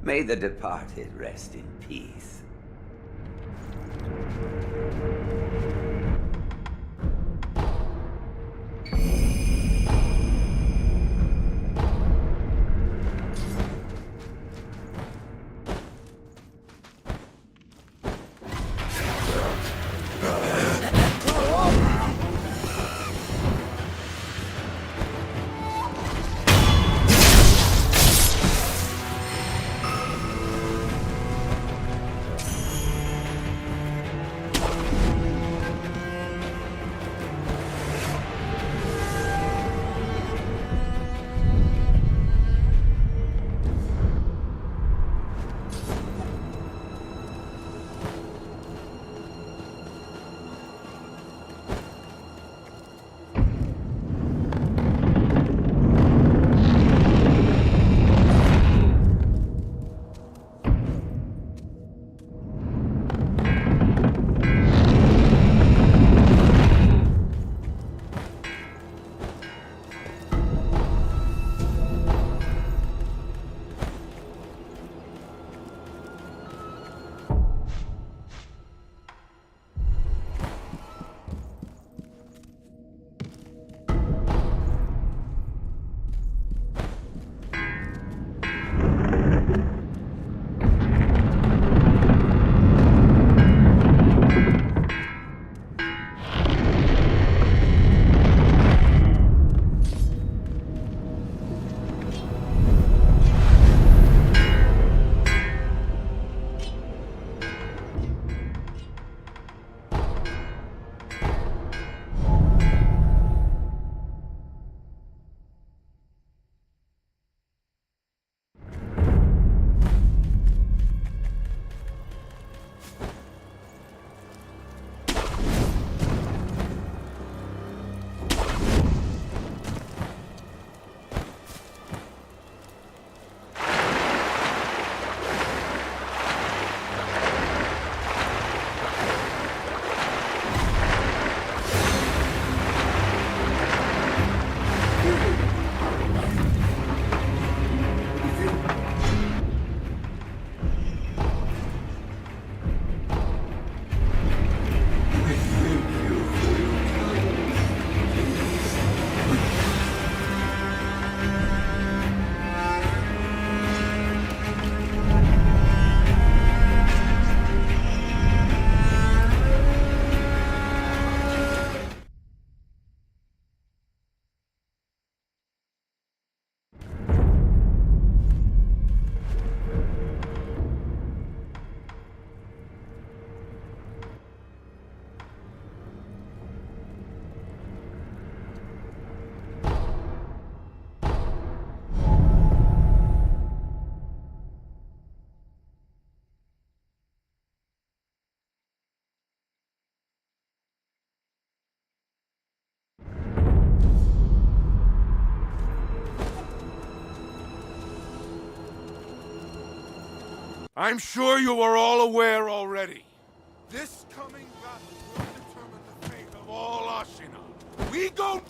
May the departed rest in peace. I'm sure you are all aware already. This coming battle will determine the fate of all Ashina. We go...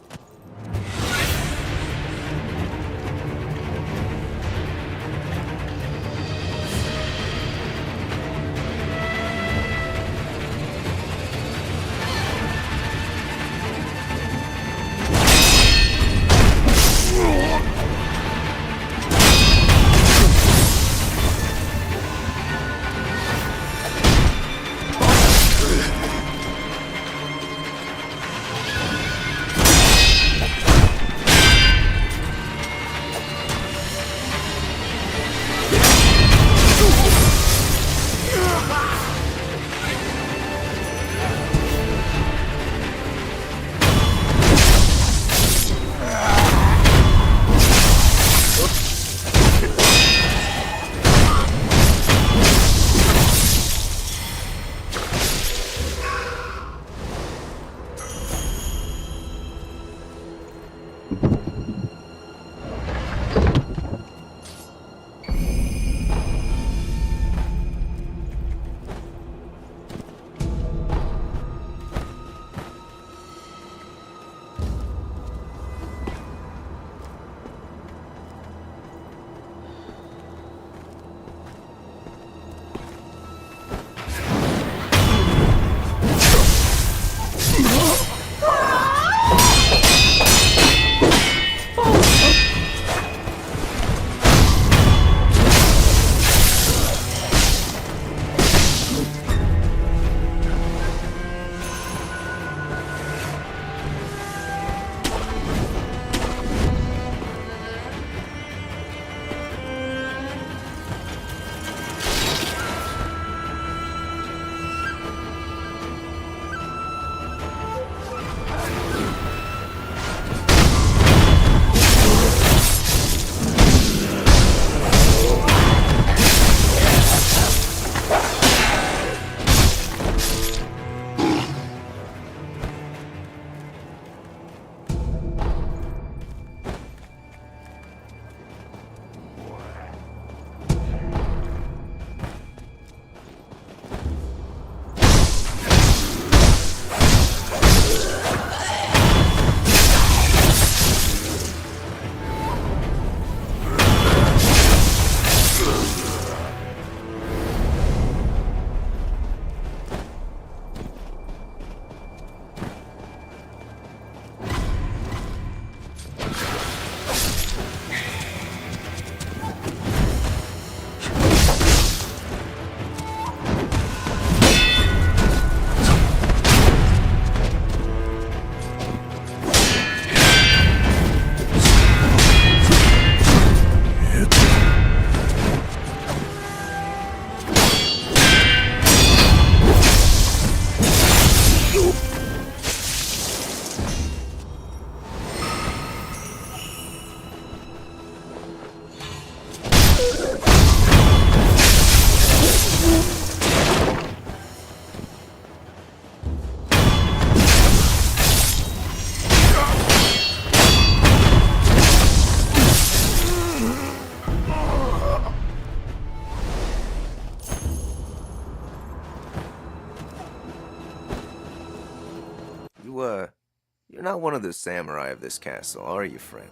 You're not one of the samurai of this castle, are you, friend?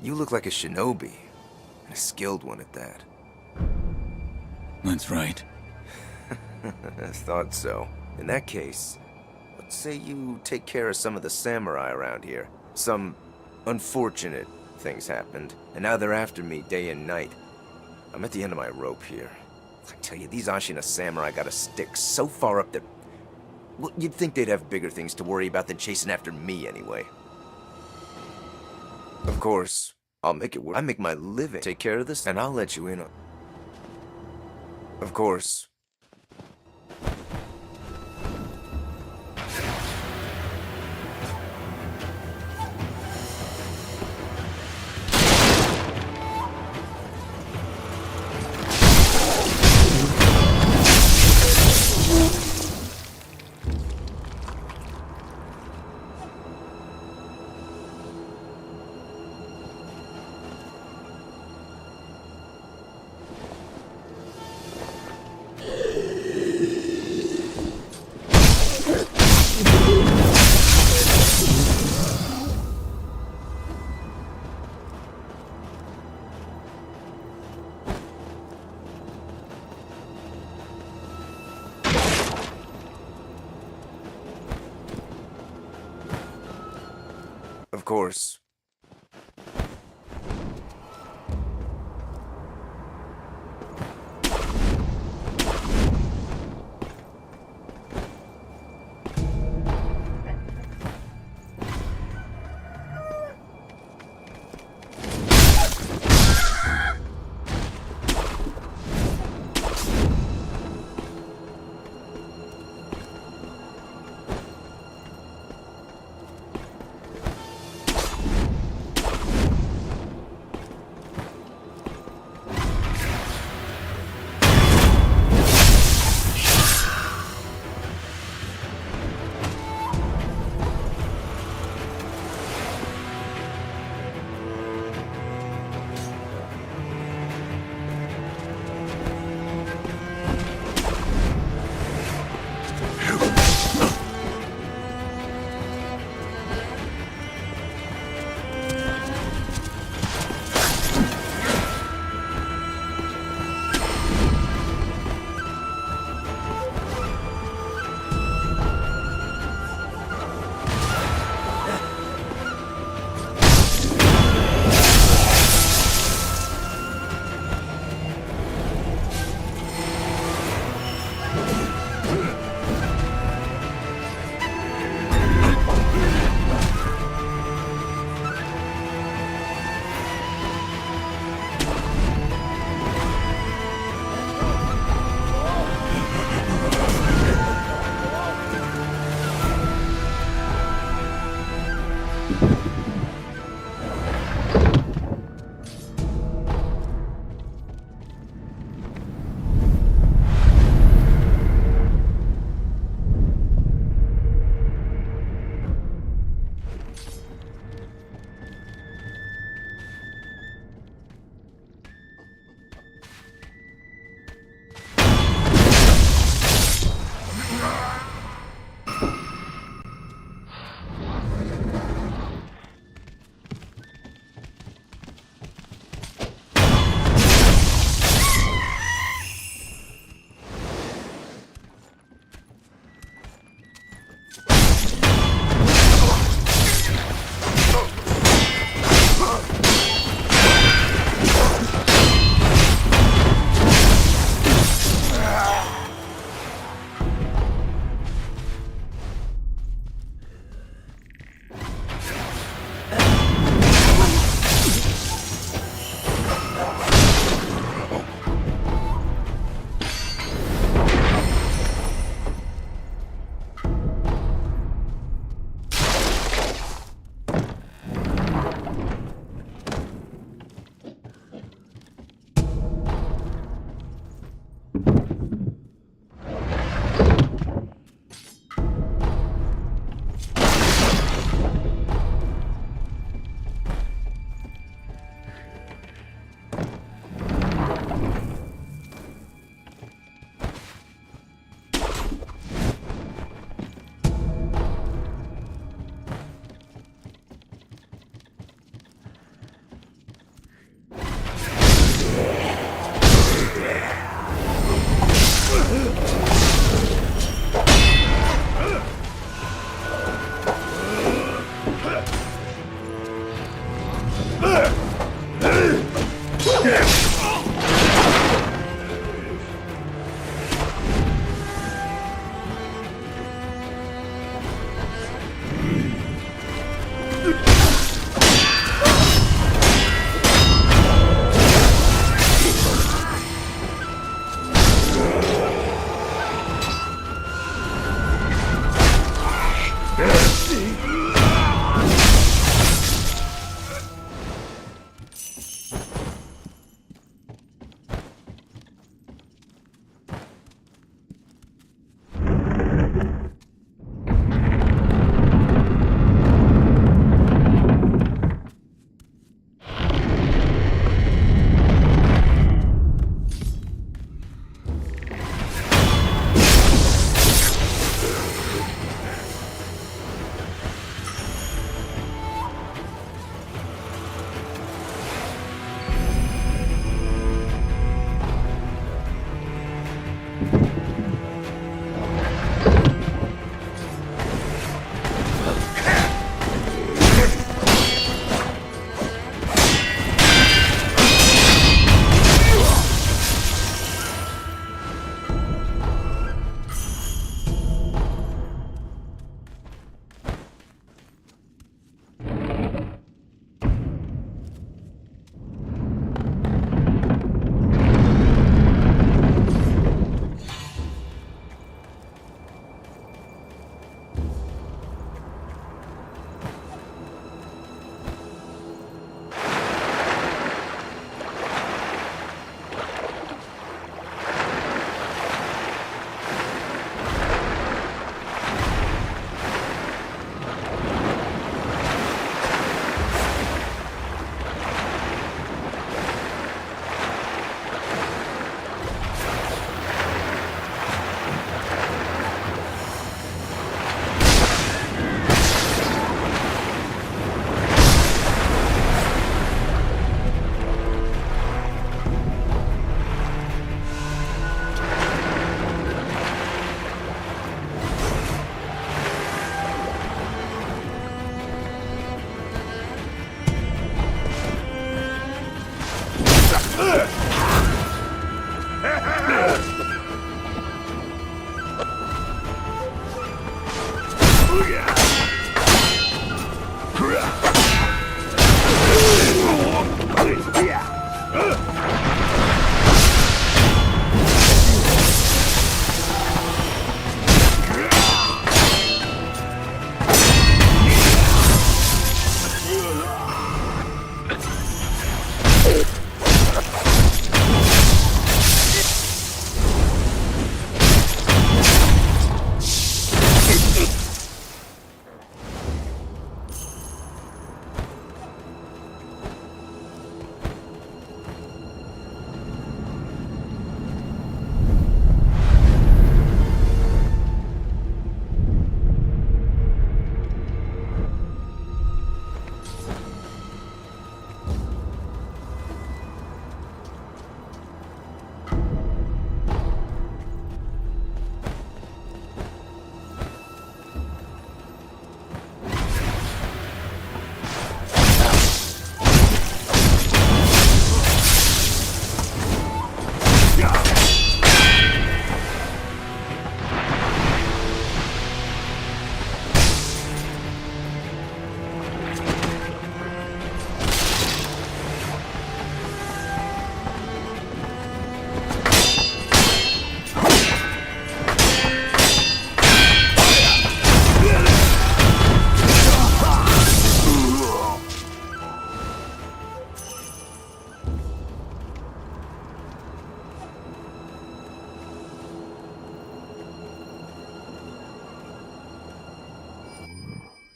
You look like a shinobi, and a skilled one at that. That's right. I thought so. In that case, let's say you take care of some of the samurai around here. Some unfortunate things happened, and now they're after me day and night. I'm at the end of my rope here. I tell you, these Ashina samurai got a stick so far up their... Well, you'd think they'd have bigger things to worry about than chasing after me anyway. Of course, I'll make it work. I make my living. Take care of this, and I'll let you in on... Of course. course.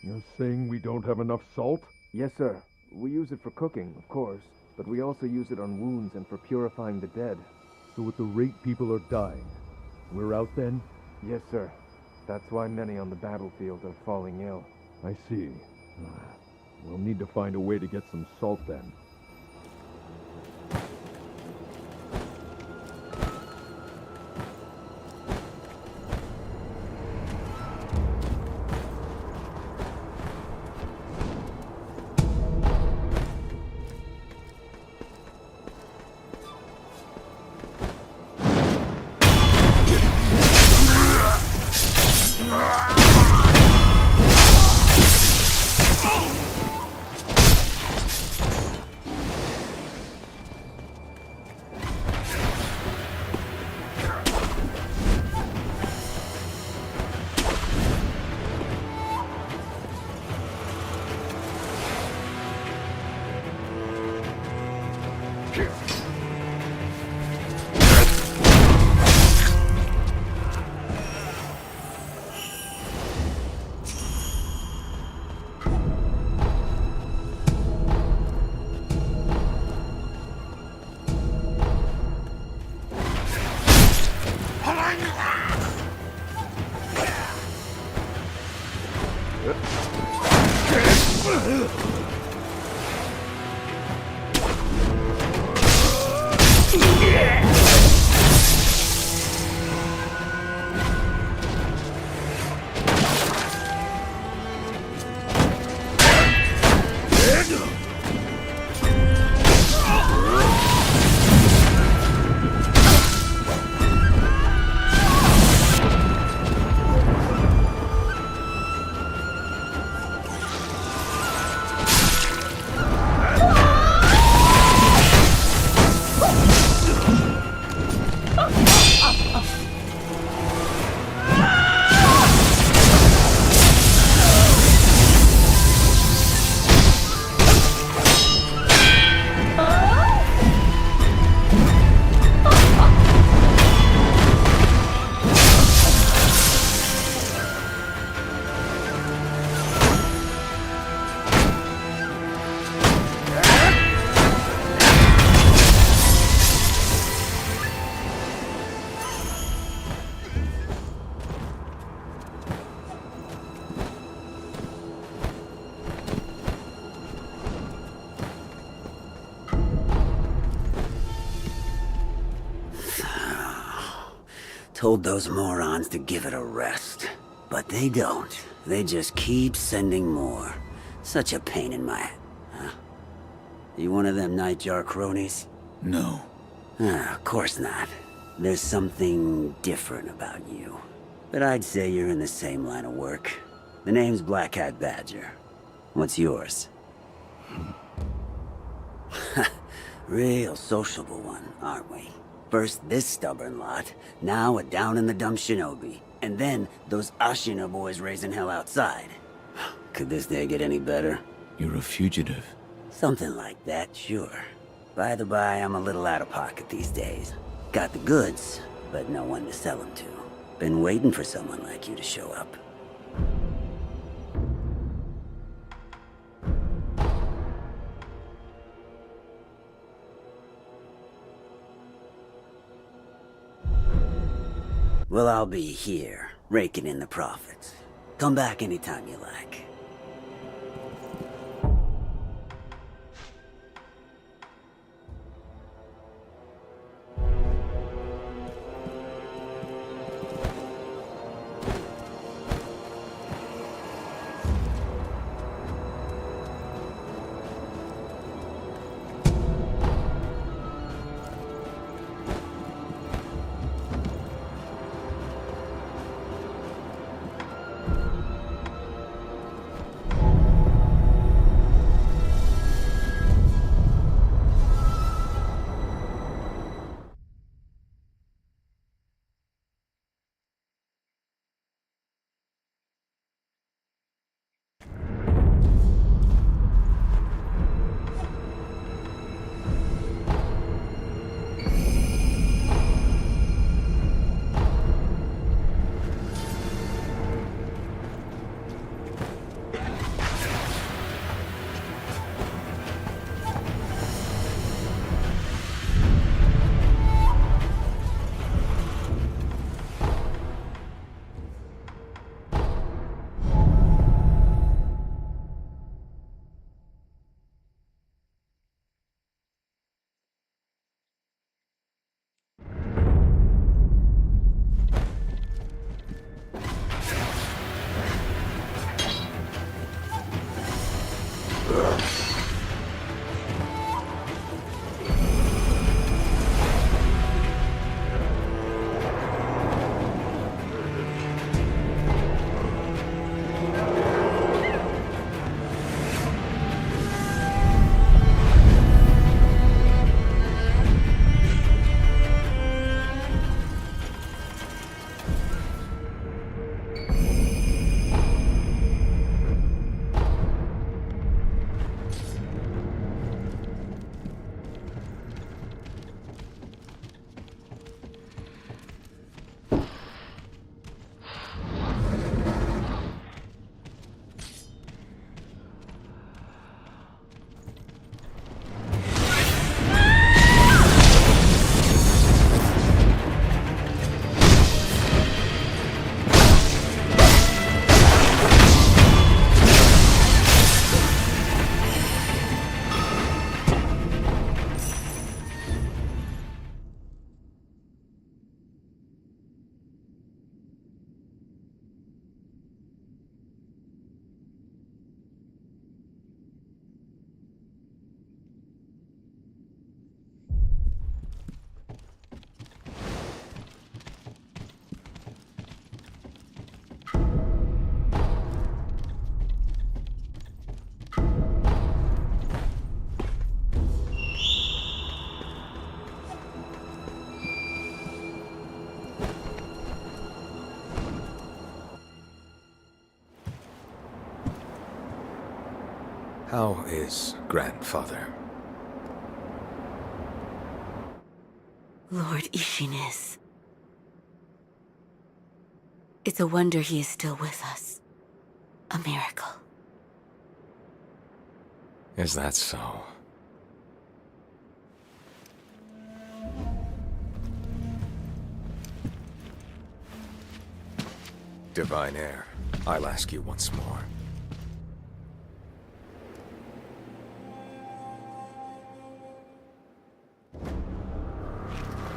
You're saying we don't have enough salt? Yes, sir. We use it for cooking, of course, but we also use it on wounds and for purifying the dead. So at the rate people are dying, we're out then? Yes, sir. That's why many on the battlefield are falling ill. I see. We'll need to find a way to get some salt then. Told those morons to give it a rest. But they don't. They just keep sending more. Such a pain in my... Huh? You one of them Nightjar cronies? No. Of course not. There's something different about you. But I'd say you're in the same line of work. The name's Black Hat Badger. What's yours? Real sociable one, aren't we? First this stubborn lot, now a down-in-the-dump shinobi, and then those Ashina boys raising hell outside. Could this day get any better? You're a fugitive. Something like that, sure. By the by, I'm a little out of pocket these days. Got the goods, but no one to sell them to. Been waiting for someone like you to show up. Well, I'll be here, raking in the profits. Come back anytime you like. How is grandfather? Lord Ishin is. It's a wonder he is still with us. A miracle. Is that so? Divine Heir, I'll ask you once more.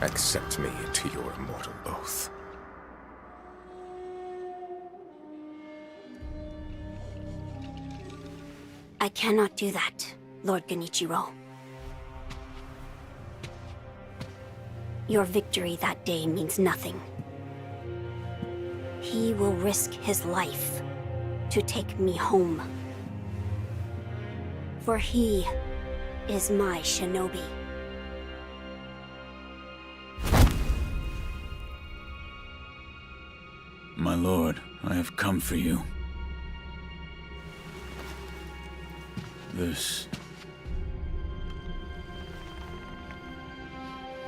Accept me into your immortal oath. I cannot do that, Lord Genichiro. Your victory that day means nothing. He will risk his life to take me home. For he is my shinobi. My lord, I have come for you. This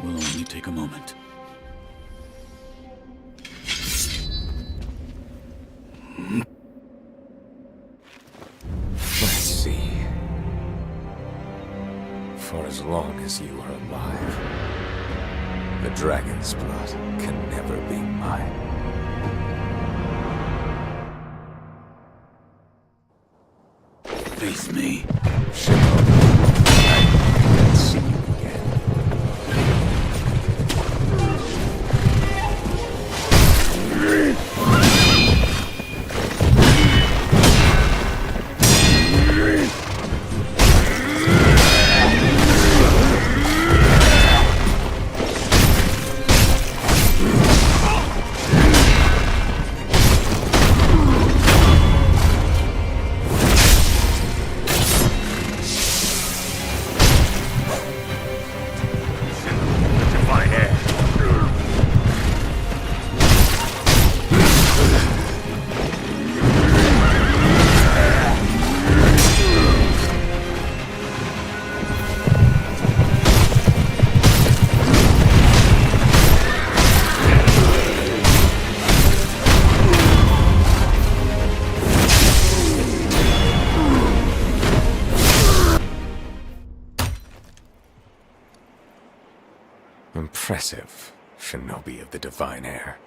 will only take a moment. Let's see. For as long as you are alive, the dragon's blood can never be mine. Face me. Shinobi, I can't see you again. Impressive, Shinobi of the Divine Air.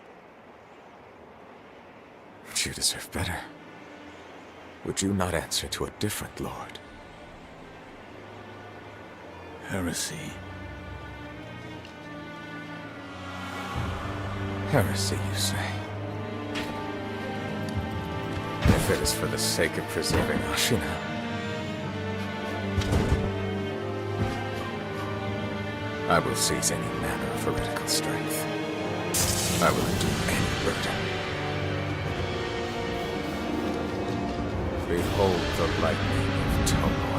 But you deserve better. Would you not answer to a different lord? Heresy. Heresy, you say? If it is for the sake of preserving Ashina, I will seize any manner of heretical strength. I will endure any burden. Behold the lightning of Tomoe.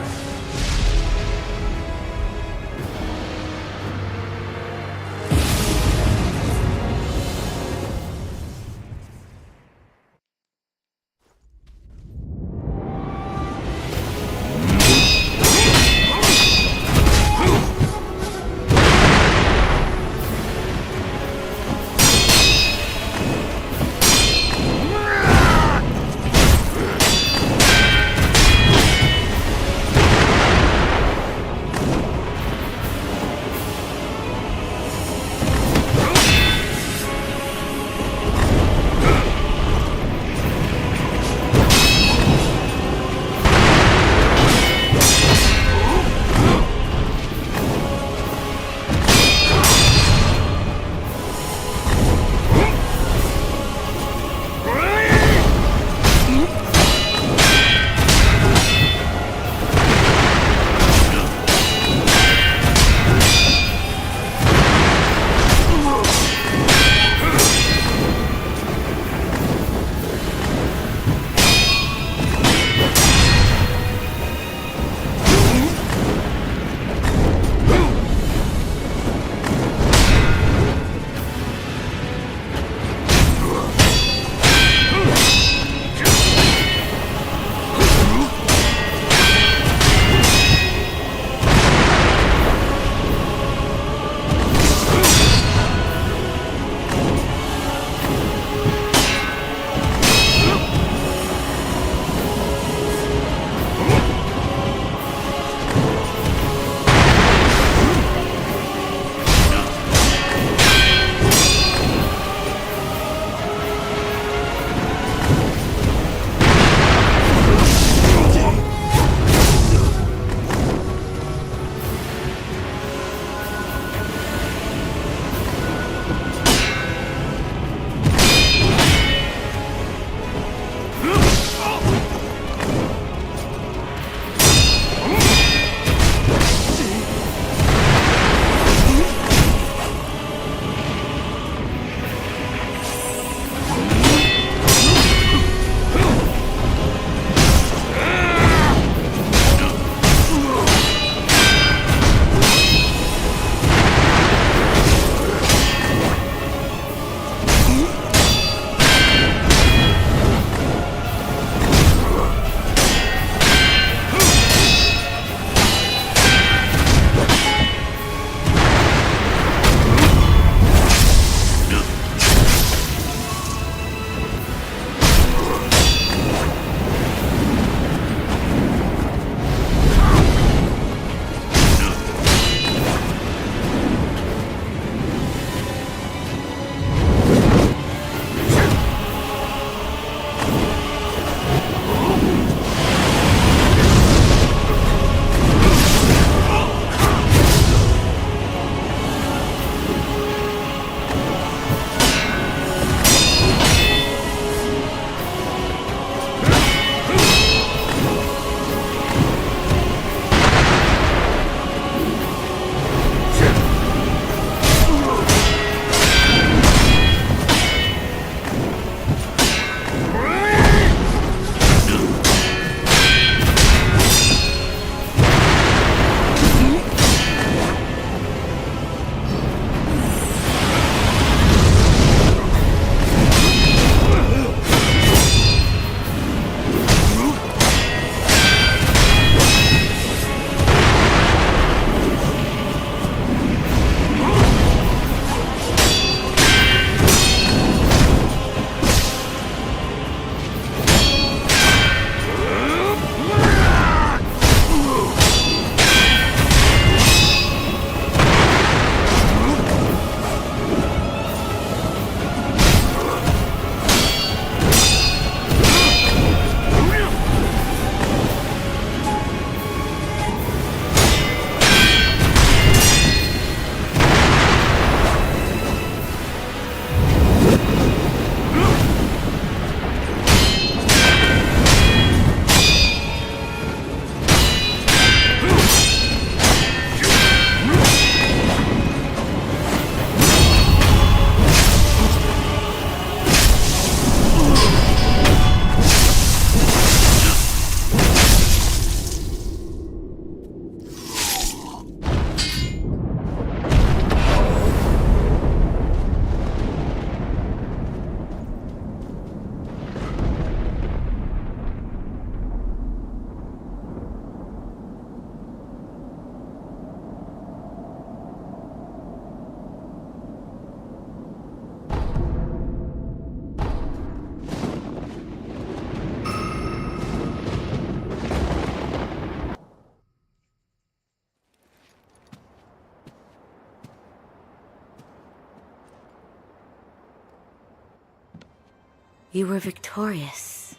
You were victorious,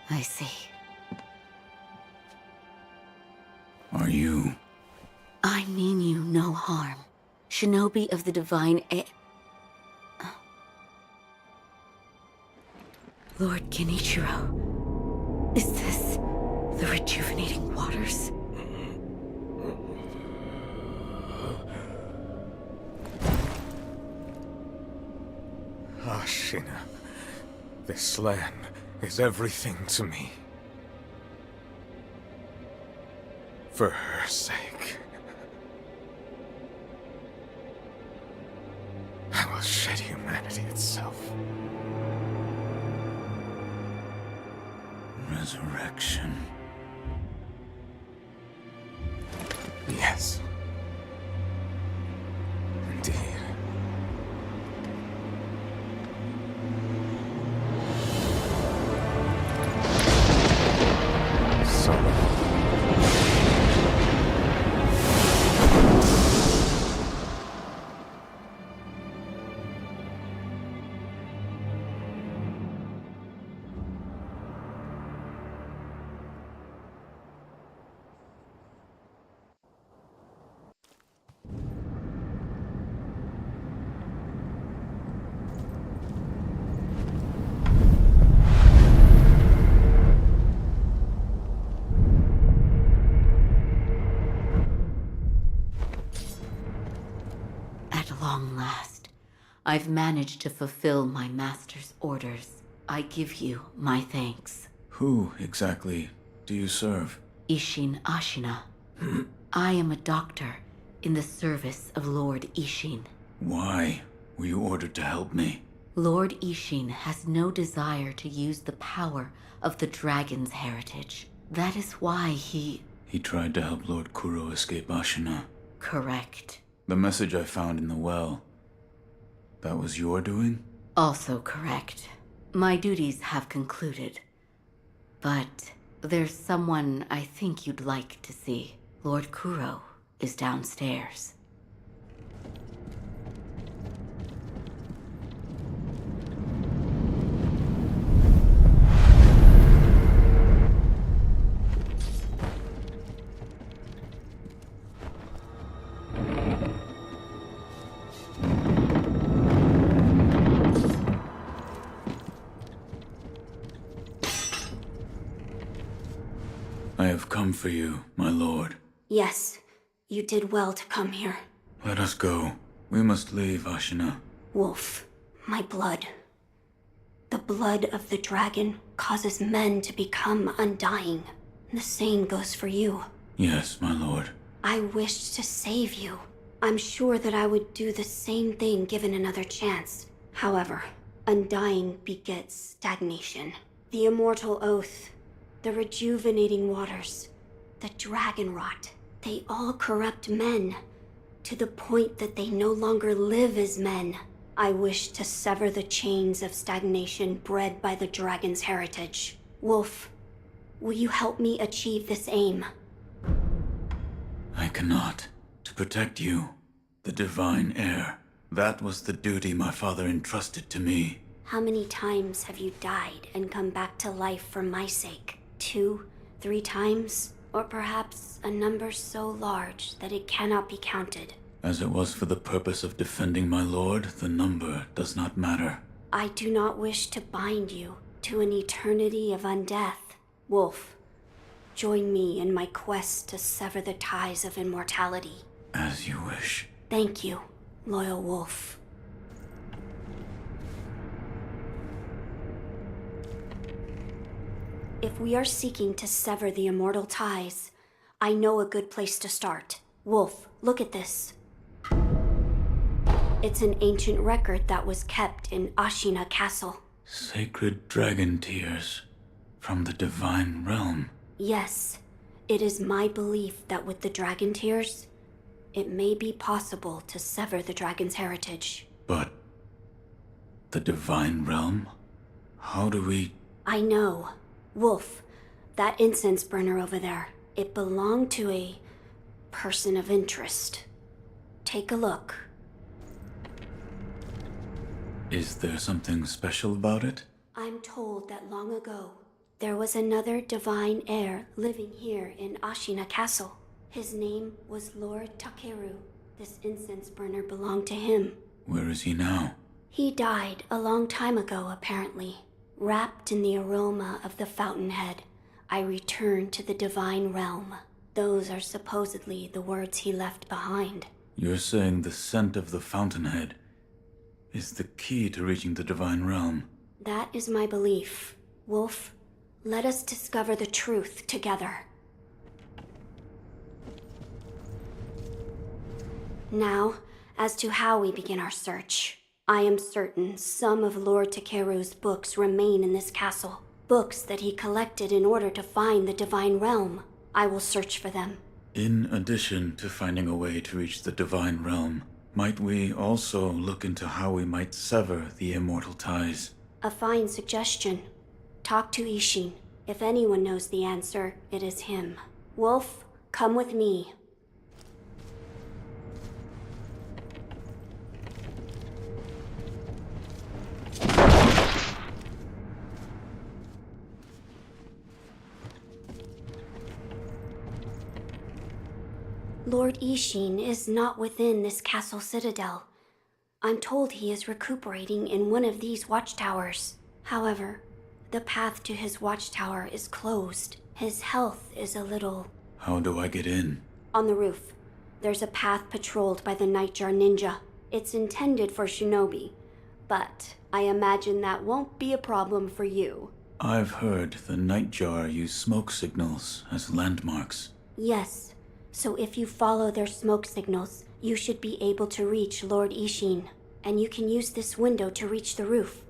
I see. Are you? I mean you no harm. Shinobi of the Divine Lord Genichiro, is this the rejuvenating waters? Ashina, this land is everything to me. For her sake, I will shed humanity itself. Resurrection. Yes. Indeed. At long last, I've managed to fulfill my master's orders. I give you my thanks. Who exactly do you serve? Isshin Ashina. I am a doctor in the service of Lord Isshin. Why were you ordered to help me? Lord Isshin has no desire to use the power of the dragon's heritage. That is why he tried to help Lord Kuro escape Ashina. Correct. The message I found in the well, that was your doing? Also correct. My duties have concluded. But there's someone I think you'd like to see. Lord Kuro is downstairs. I have come for you, my lord. Yes, you did well to come here. Let us go. We must leave Ashina. Wolf, my blood. The blood of the dragon causes men to become undying. The same goes for you. Yes, my lord. I wished to save you. I'm sure that I would do the same thing given another chance. However, undying begets stagnation. The immortal oath, the rejuvenating waters, the dragon rot, they all corrupt men, to the point that they no longer live as men. I wish to sever the chains of stagnation bred by the dragon's heritage. Wolf, will you help me achieve this aim? I cannot. To protect you, the divine heir, that was the duty my father entrusted to me. How many times have you died and come back to life for my sake? 2, 3 times? Or perhaps a number so large that it cannot be counted. As it was for the purpose of defending my lord, the number does not matter. I do not wish to bind you to an eternity of undeath. Wolf, join me in my quest to sever the ties of immortality. As you wish. Thank you, loyal wolf. If we are seeking to sever the immortal ties, I know a good place to start. Wolf, look at this. It's an ancient record that was kept in Ashina Castle. Sacred dragon tears from the divine realm. Yes, it is my belief that with the dragon tears, it may be possible to sever the dragon's heritage. But the divine realm? How do we... I know. Wolf, that incense burner over there, it belonged to a person of interest. Take a look. Is there something special about it? I'm told that long ago, there was another divine heir living here in Ashina Castle. His name was Lord Takeru. This incense burner belonged to him. Where is he now? He died a long time ago, apparently. Wrapped in the aroma of the fountainhead, I returned to the divine realm. Those are supposedly the words he left behind. You're saying the scent of the fountainhead is the key to reaching the divine realm? That is my belief. Wolf, let us discover the truth together. Now, as to how we begin our search. I am certain some of Lord Takeru's books remain in this castle. Books that he collected in order to find the divine realm. I will search for them. In addition to finding a way to reach the divine realm, might we also look into how we might sever the immortal ties? A fine suggestion. Talk to Ishin. If anyone knows the answer, it is him. Wolf, come with me. Lord Ishin is not within this castle citadel. I'm told he is recuperating in one of these watchtowers. However, the path to his watchtower is closed. His health is a little... How do I get in? On the roof, there's a path patrolled by the Nightjar Ninja. It's intended for shinobi, but I imagine that won't be a problem for you. I've heard the Nightjar use smoke signals as landmarks. Yes. So if you follow their smoke signals, you should be able to reach Lord Ishin, and you can use this window to reach the roof.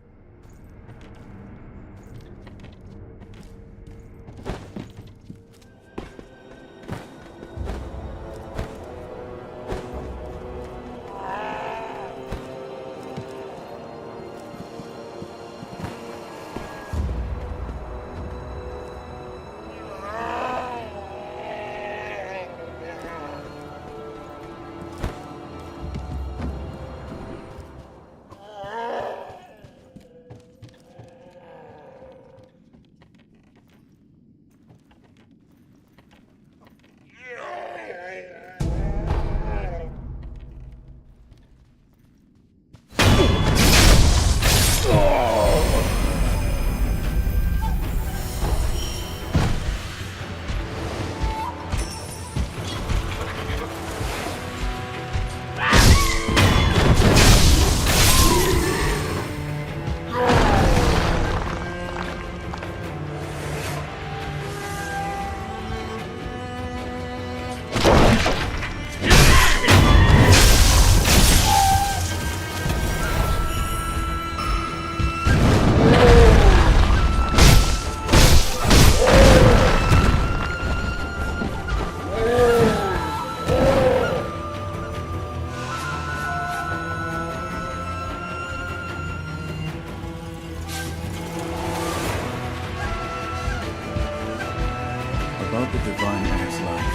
About the divine heir's life.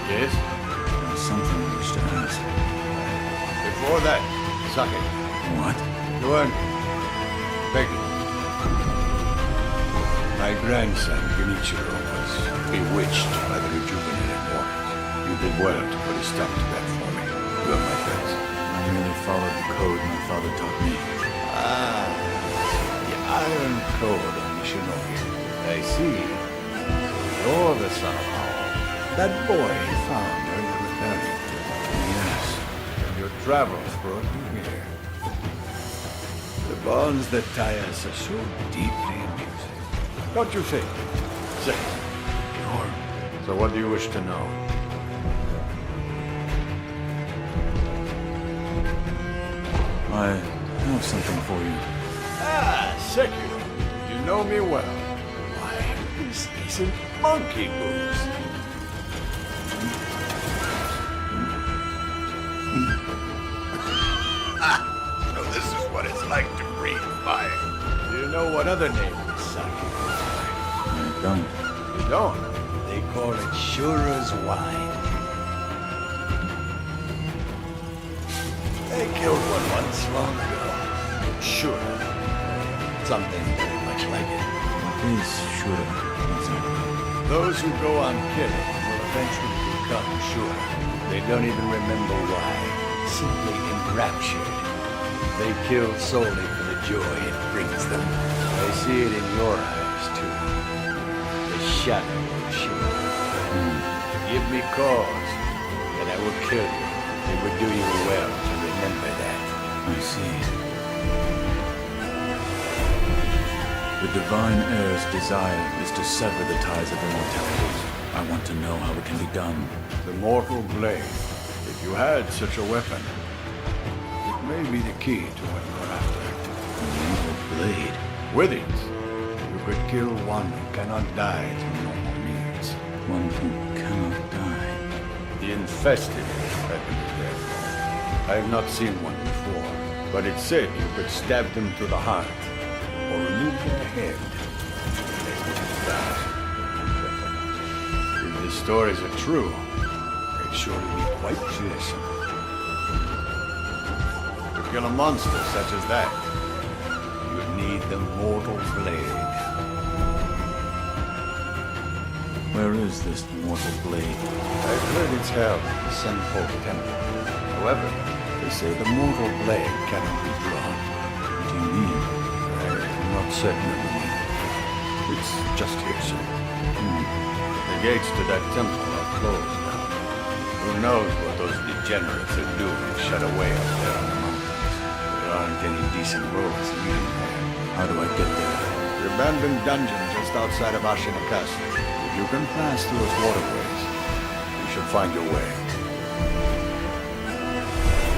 Yes? There's something I wish to ask. Before that, Sake. What? Go on. Begging. My grandson, Genichiro, was bewitched by the rejuvenated waters. You did well to put a stop to that for me. You are my friends. I merely followed the code my father taught me. Ah, the iron code of the shinobi. I see. You're the son of Hao. That boy he found during the rebellion. Yes. And your travels brought you here. The bonds that tie us are so deeply amusing. Don't you think? Say. Sure. So what do you wish to know? I have something for you. Ah, Sekiro. You know me well. Why, this isn't monkey moves. So this is what it's like to breathe fire. Do you know what other name this sake goes by? I don't. You don't? They call it Shura's wine. They killed one once long ago. Shura. something very much like it. What is Shura exactly? Those who go on killing will eventually become sure. They don't even remember why. Simply enraptured. They kill solely for the joy it brings them. I see it in your eyes, too. The shadow of Shura. Give me cause, and I will kill you. It would do you well to remember that. I see. The Divine Heir's desire is to sever the ties of immortality. I want to know how it can be done. The Mortal Blade. If you had such a weapon, it may be the key to what you're after. The Mortal Blade? With it, you could kill one who cannot die through normal means. One who cannot die? The Infested, I believe they're called. I have not seen one before, but it said you could stab them through the heart, or remove their head. They would die. If the stories are true, they'd surely be quite fearsome. To kill a monster such as that, you'd need the Mortal Blade. Where is this Mortal Blade? I've heard it's held in the Senpo Temple. However, they say the Mortal Blade cannot be drawn. What do you mean? I'm not certain of the meaning. It's just hearsay. The gates to that temple are closed now. Who knows what those degenerates are doing shut away up there on the mountains. There aren't any decent roads leading there. How do I get there? The abandoned dungeon just outside of Ashina Castle. If you can pass through its waterways, you should find your way.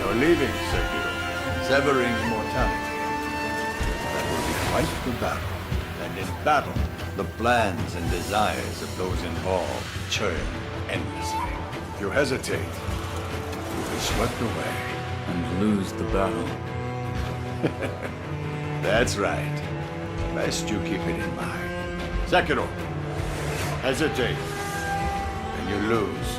You're leaving, Sekiro. Severing immortality. That will be quite the battle. And in battle, the plans and desires of those involved churn endlessly. If you hesitate, you'll be swept away. And lose the battle. That's right. Best you keep it in mind. Sekiro, hesitate, and you lose.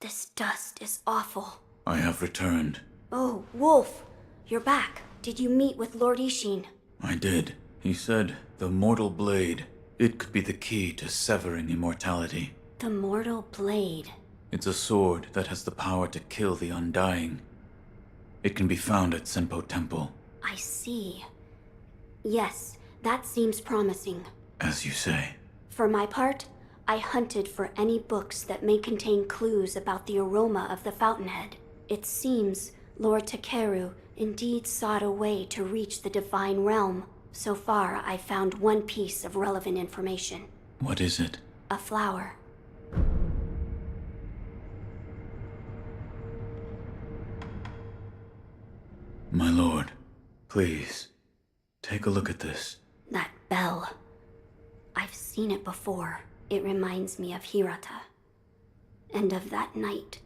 This dust is awful. I have returned. Oh, Wolf! You're back. Did you meet with Lord Ishin? I did. He said the Mortal Blade. It could be the key to severing immortality. The Mortal Blade. It's a sword that has the power to kill the Undying. It can be found at Senpo Temple. I see. Yes, that seems promising. As you say. For my part, I hunted for any books that may contain clues about the aroma of the fountainhead. It seems Lord Takeru indeed sought a way to reach the Divine Realm. So far, I found one piece of relevant information. What is it? A flower. My lord, please, take a look at this. That bell. I've seen it before. It reminds me of Hirata. And of that night.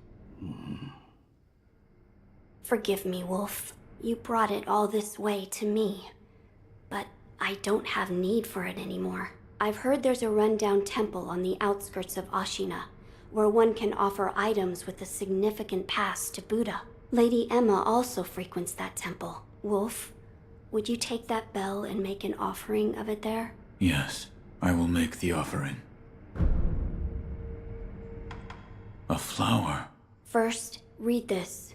Forgive me, Wolf. You brought it all this way to me. But I don't have need for it anymore. I've heard there's a rundown temple on the outskirts of Ashina, where one can offer items with a significant past to Buddha. Lady Emma also frequents that temple. Wolf, would you take that bell and make an offering of it there? Yes, I will make the offering. A flower? First, read this.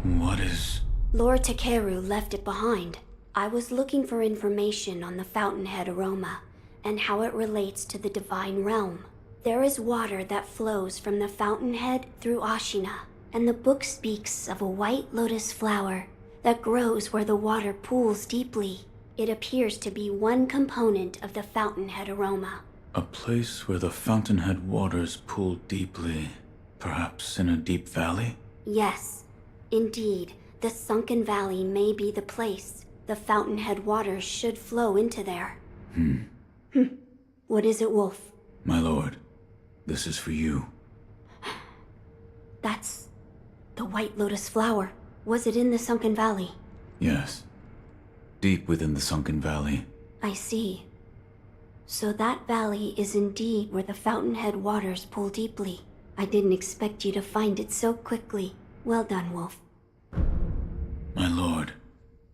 What is... Lord Takeru left it behind. I was looking for information on the fountainhead aroma and how it relates to the Divine Realm. There is water that flows from the fountainhead through Ashina, and the book speaks of a white lotus flower that grows where the water pools deeply. It appears to be one component of the fountainhead aroma. A place where the fountainhead waters pool deeply, perhaps in a deep valley? Yes, indeed. The sunken valley may be the place. The fountainhead waters should flow into there. What is it, Wolf? My lord, this is for you. That's the white lotus flower. Was it in the sunken valley? Yes. Deep within the sunken valley. I see. So that valley is indeed where the fountainhead waters pool deeply. I didn't expect you to find it so quickly. Well done, Wolf. My lord,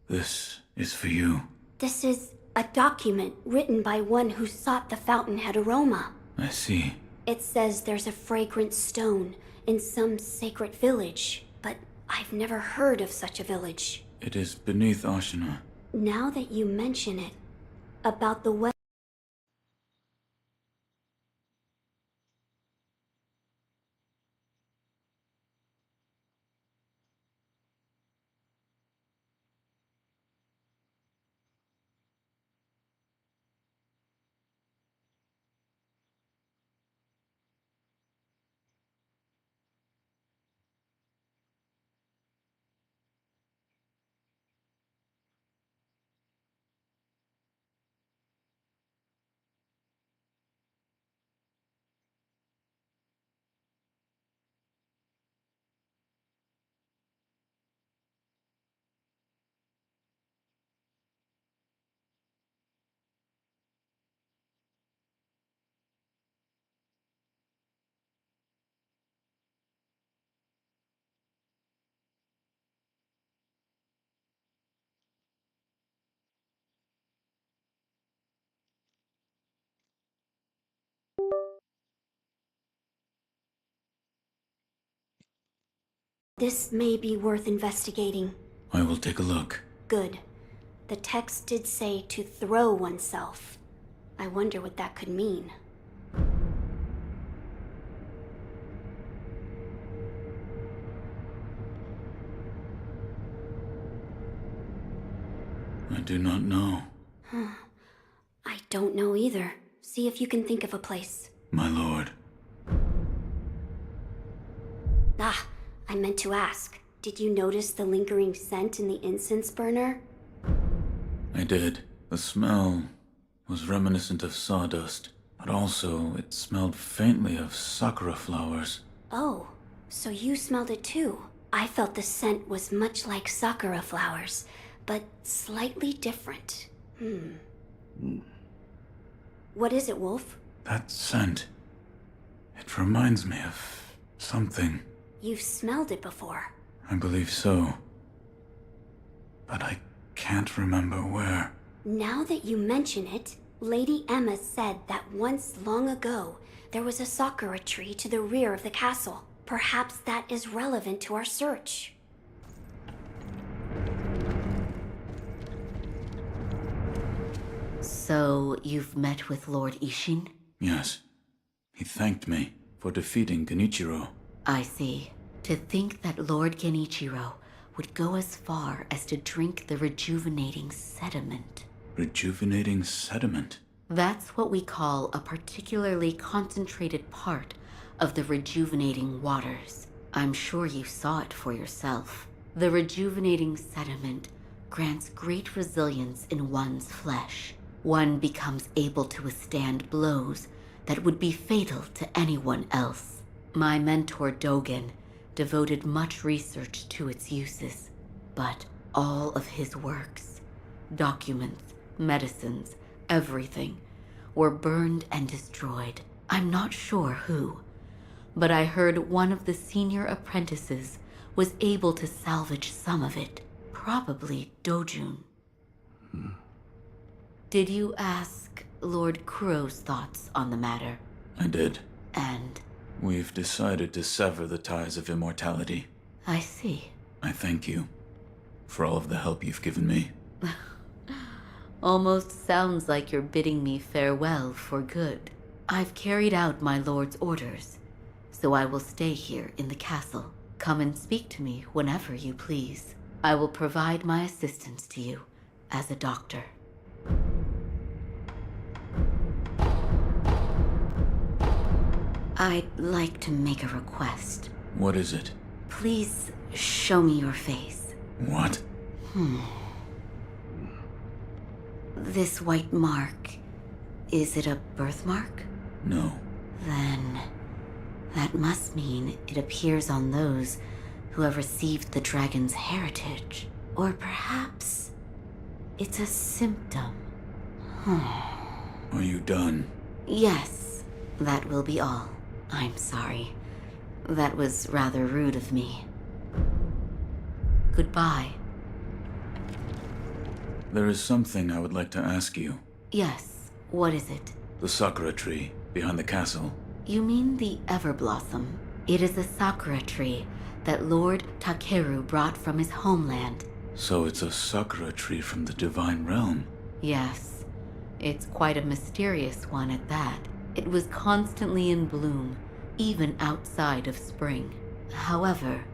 this is for you. This is a document written by one who sought the fountainhead aroma. I see. It says there's a fragrant stone in some sacred village, but I've never heard of such a village. It is beneath Ashina. Now that you mention it, about the west. This may be worth investigating. I will take a look. Good. The text did say to throw oneself. I wonder what that could mean. I do not know. I don't know either. See if you can think of a place. My lord. Ah, I meant to ask. Did you notice the lingering scent in the incense burner? I did. The smell was reminiscent of sawdust, but also it smelled faintly of sakura flowers. Oh, so you smelled it too. I felt the scent was much like sakura flowers, but slightly different. What is it, Wolf? That scent. It reminds me of something. You've smelled it before. I believe so. But I can't remember where. Now that you mention it, Lady Emma said that once long ago, there was a sakura tree to the rear of the castle. Perhaps that is relevant to our search. So, you've met with Lord Ishin? Yes. He thanked me for defeating Genichiro. I see. To think that Lord Genichiro would go as far as to drink the rejuvenating sediment. Rejuvenating sediment? That's what we call a particularly concentrated part of the rejuvenating waters. I'm sure you saw it for yourself. The rejuvenating sediment grants great resilience in one's flesh. One becomes able to withstand blows that would be fatal to anyone else. My mentor Dogen devoted much research to its uses, but all of his works, documents, medicines, everything, were burned and destroyed. I'm not sure who, but I heard one of the senior apprentices was able to salvage some of it, probably Dojun. Did you ask Lord Kuro's thoughts on the matter? I did. And? We've decided to sever the ties of immortality. I see. I thank you for all of the help you've given me. Almost sounds like you're bidding me farewell for good. I've carried out my lord's orders, so I will stay here in the castle. Come and speak to me whenever you please. I will provide my assistance to you as a doctor. I'd like to make a request. What is it? Please show me your face. What? This white mark, is it a birthmark? No. Then that must mean it appears on those who have received the dragon's heritage. Or perhaps it's a symptom. Are you done? Yes, that will be all. I'm sorry. That was rather rude of me. Goodbye. There is something I would like to ask you. Yes, what is it? The sakura tree behind the castle. You mean the Everblossom? It is a sakura tree that Lord Takeru brought from his homeland. So it's a sakura tree from the Divine Realm. Yes, it's quite a mysterious one at that. It was constantly in bloom, even outside of spring. However,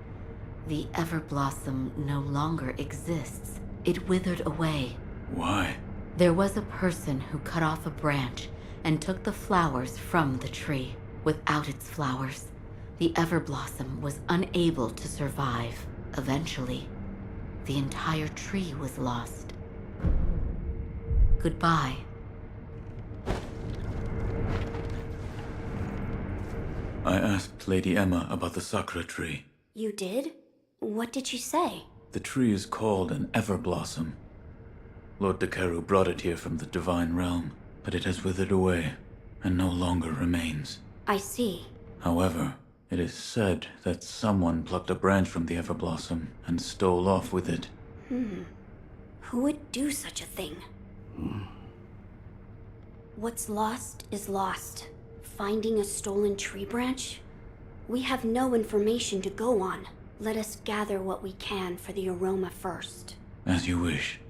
the Everblossom no longer exists. It withered away. Why? There was a person who cut off a branch and took the flowers from the tree. Without its flowers, the Everblossom was unable to survive. Eventually, the entire tree was lost. Goodbye. I asked Lady Emma about the sakura tree. You did? What did she say? The tree is called an Everblossom. Lord Takeru brought it here from the Divine Realm, but it has withered away and no longer remains. I see. However, it is said that someone plucked a branch from the Everblossom and stole off with it. Who would do such a thing? What's lost is lost. Finding a stolen tree branch? We have no information to go on. Let us gather what we can for the aroma first. As you wish.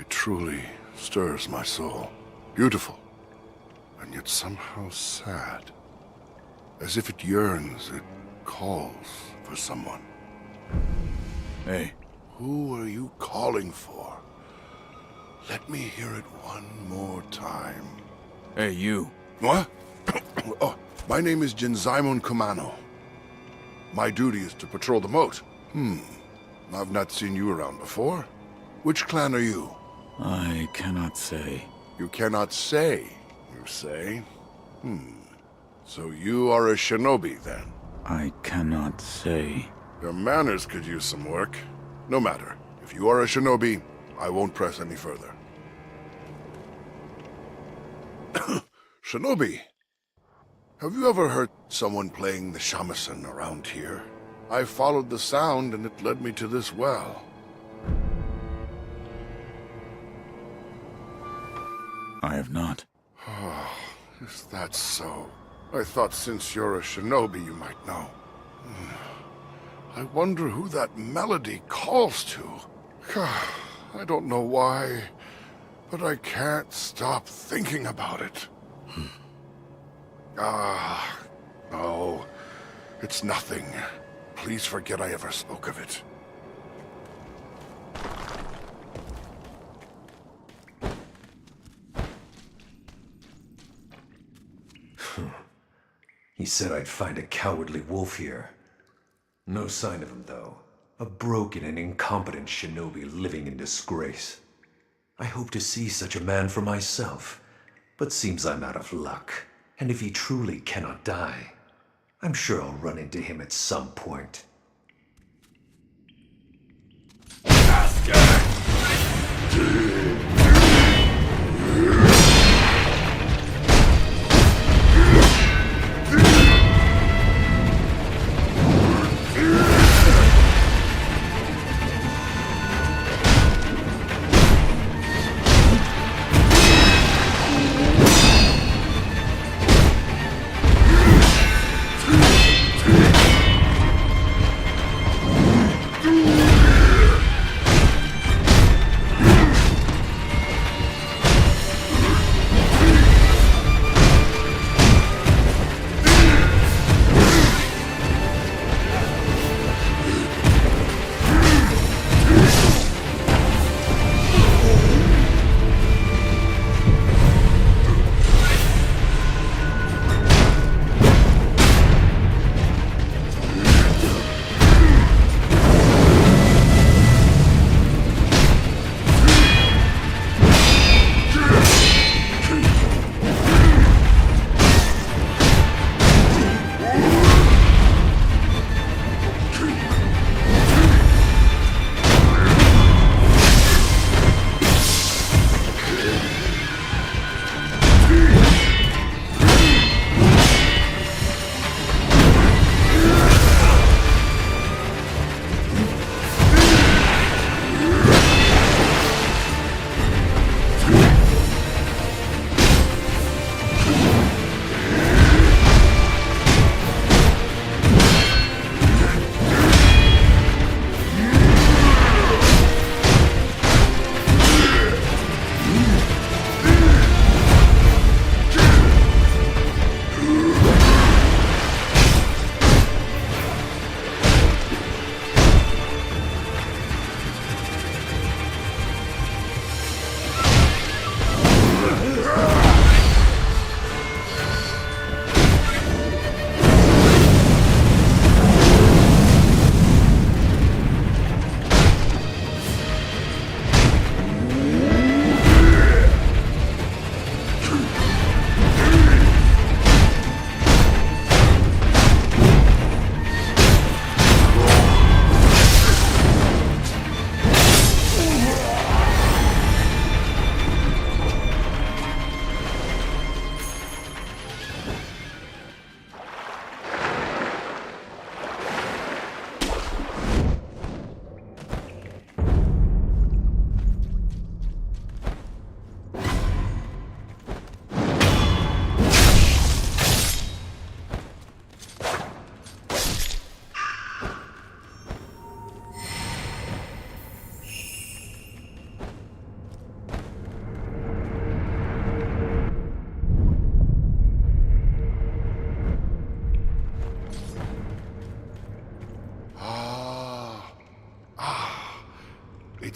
It truly stirs my soul. Beautiful, and yet somehow sad. As if it yearns, it calls for someone. Hey. Who are you calling for? Let me hear it one more time. Hey, you. What? Oh, my name is Jinzaimon Kumano. My duty is to patrol the moat. I've not seen you around before. Which clan are you? I cannot say. You cannot say, you say? So you are a shinobi, then? I cannot say. Your manners could use some work. No matter. If you are a shinobi, I won't press any further. Shinobi, have you ever heard someone playing the shamisen around here? I followed the sound and it led me to this well. I have not. Is that so? I thought since you're a shinobi you might know. I wonder who that melody calls to. I don't know why, but I can't stop thinking about it. No. It's nothing. Please forget I ever spoke of it. He said I'd find a cowardly wolf here. No sign of him, though. A broken and incompetent shinobi living in disgrace. I hope to see such a man for myself, but seems I'm out of luck. And if he truly cannot die, I'm sure I'll run into him at some point.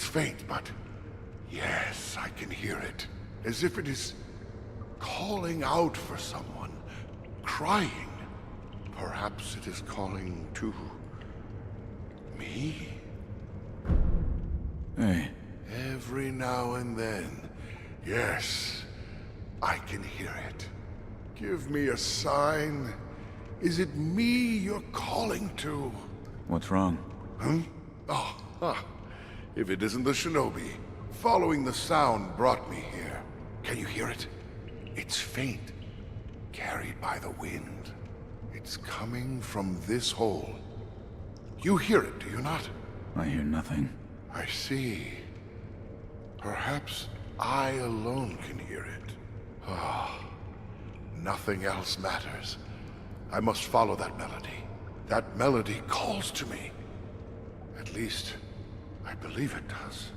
faint, but yes, I can hear it. As if it is calling out for someone, crying. Perhaps it is calling to me? Hey. Every now and then, yes, I can hear it. Give me a sign. Is it me you're calling to? What's wrong? Huh? If it isn't the shinobi, following the sound brought me here. Can you hear it? It's faint, carried by the wind. It's coming from this hole. You hear it, do you not? I hear nothing. I see. Perhaps I alone can hear it. Nothing else matters. I must follow that melody. That melody calls to me. At least, I believe it does.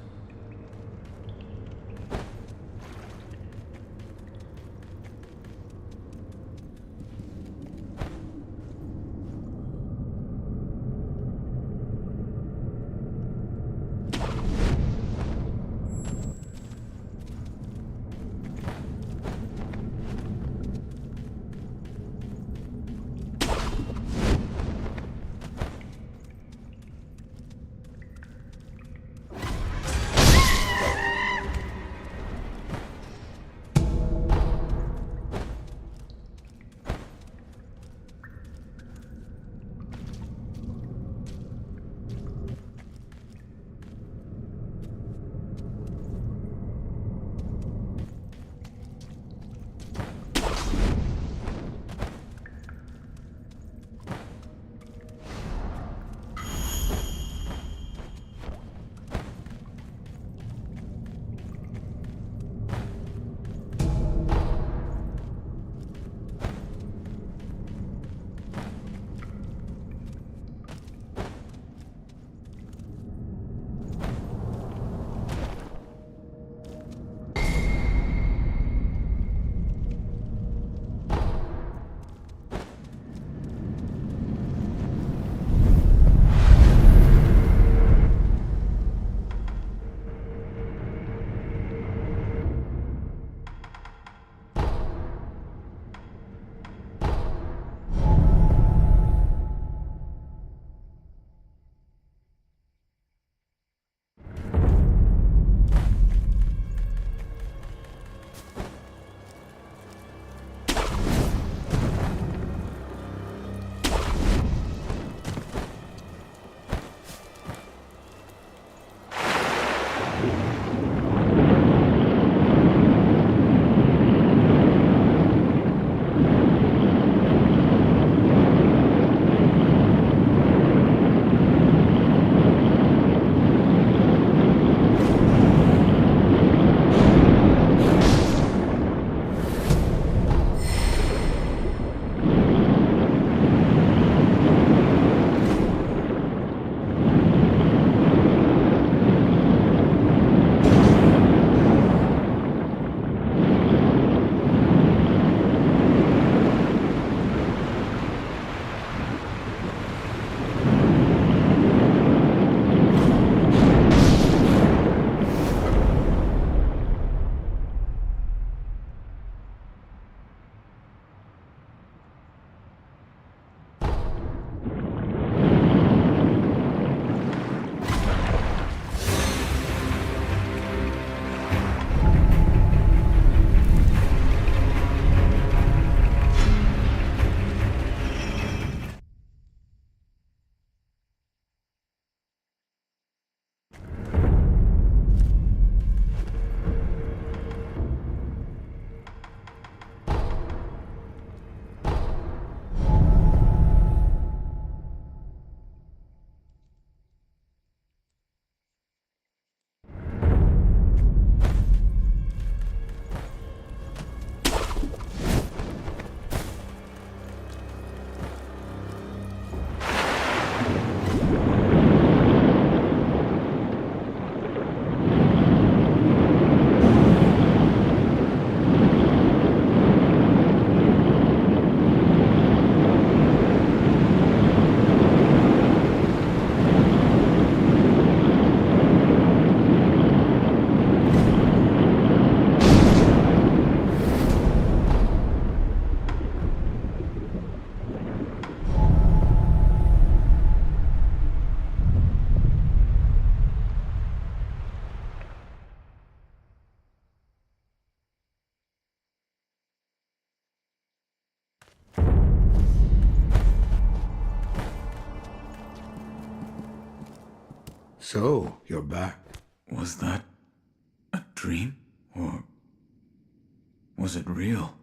So, you're back. Was that a dream? Or was it real?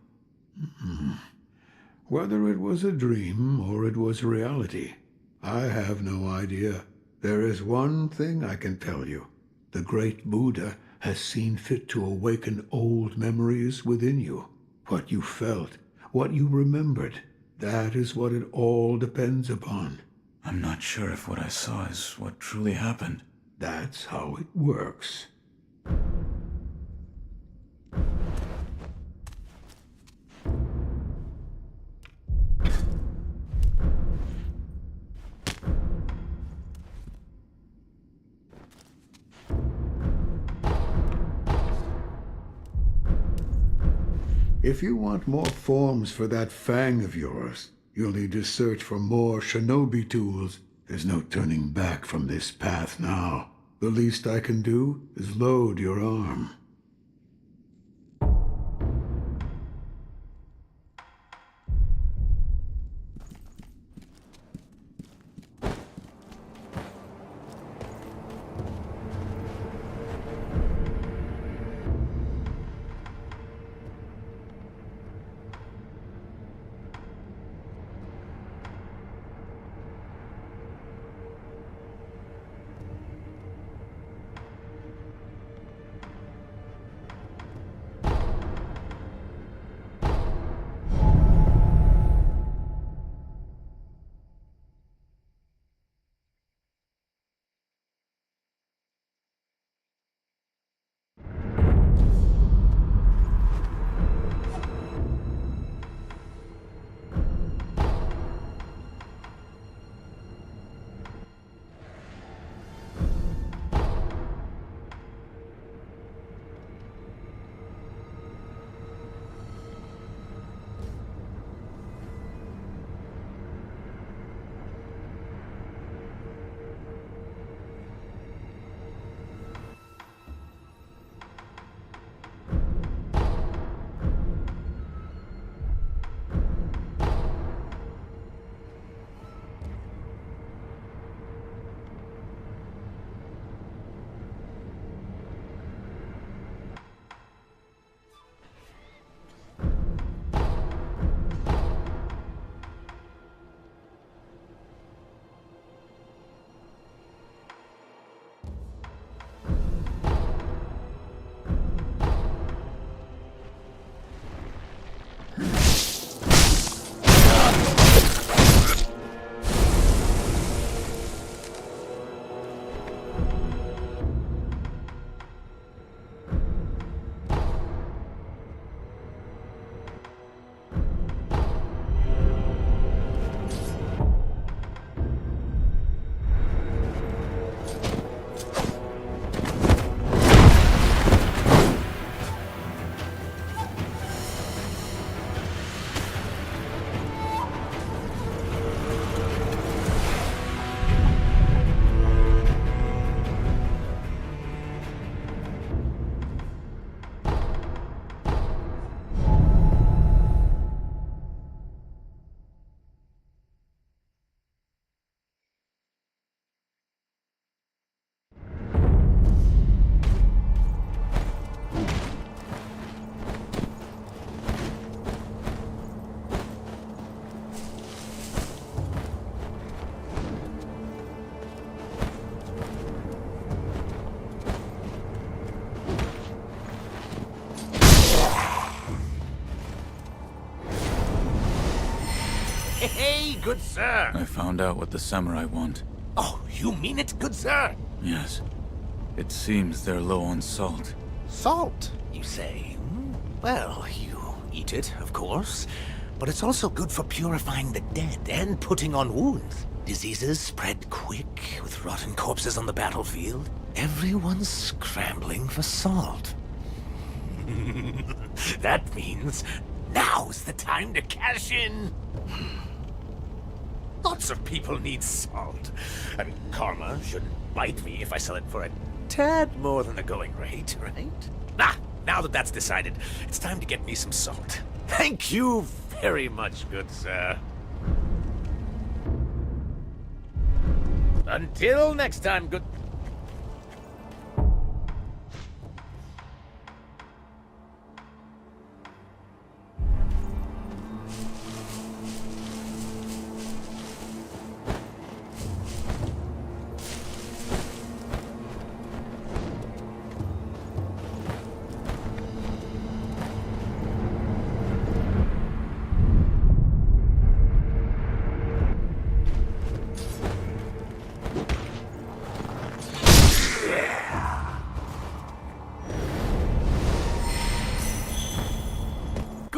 Whether it was a dream or it was reality, I have no idea. There is one thing I can tell you. The great Buddha has seen fit to awaken old memories within you. What you felt, what you remembered, that is what it all depends upon. I'm not sure if what I saw is what truly happened. That's how it works. If you want more forms for that fang of yours, you'll need to search for more shinobi tools. There's no turning back from this path now. The least I can do is load your arm. Hey, good sir! I found out what the samurai want. Oh, you mean it, good sir? Yes. It seems they're low on salt. Salt, you say? Well, you eat it, of course. But it's also good for purifying the dead and putting on wounds. Diseases spread quick with rotten corpses on the battlefield. Everyone's scrambling for salt. That means now's the time to cash in. Lots of people need salt. And karma shouldn't bite me if I sell it for a tad more than the going rate, right? Now that that's decided, it's time to get me some salt. Thank you very much, good sir. Until next time, good...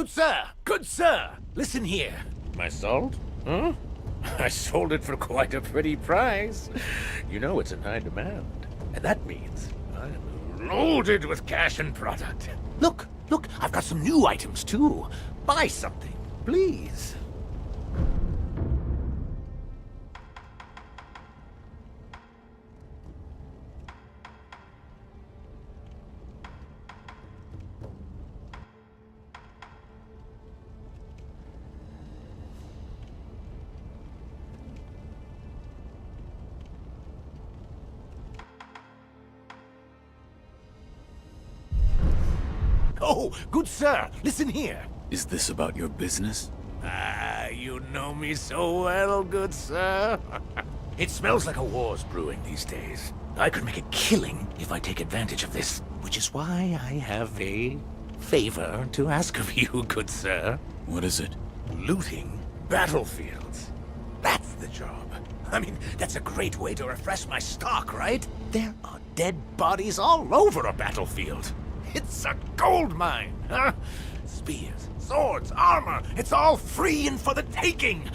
Good sir! Good sir! Listen here. My salt? Huh? I sold it for quite a pretty price. You know it's in high demand. And that means I'm loaded with cash and product. Look, look, I've got some new items too. Buy something, please. Oh, good sir, listen here. Is this about your business? Ah, you know me so well, good sir. It smells like a war's brewing these days. I could make a killing if I take advantage of this, which is why I have a favor to ask of you, good sir. What is it? Looting battlefields. That's the job. I mean, that's a great way to refresh my stock, right? There are dead bodies all over a battlefield. It's a gold mine, huh? Spears, swords, armor, it's all free and for the taking.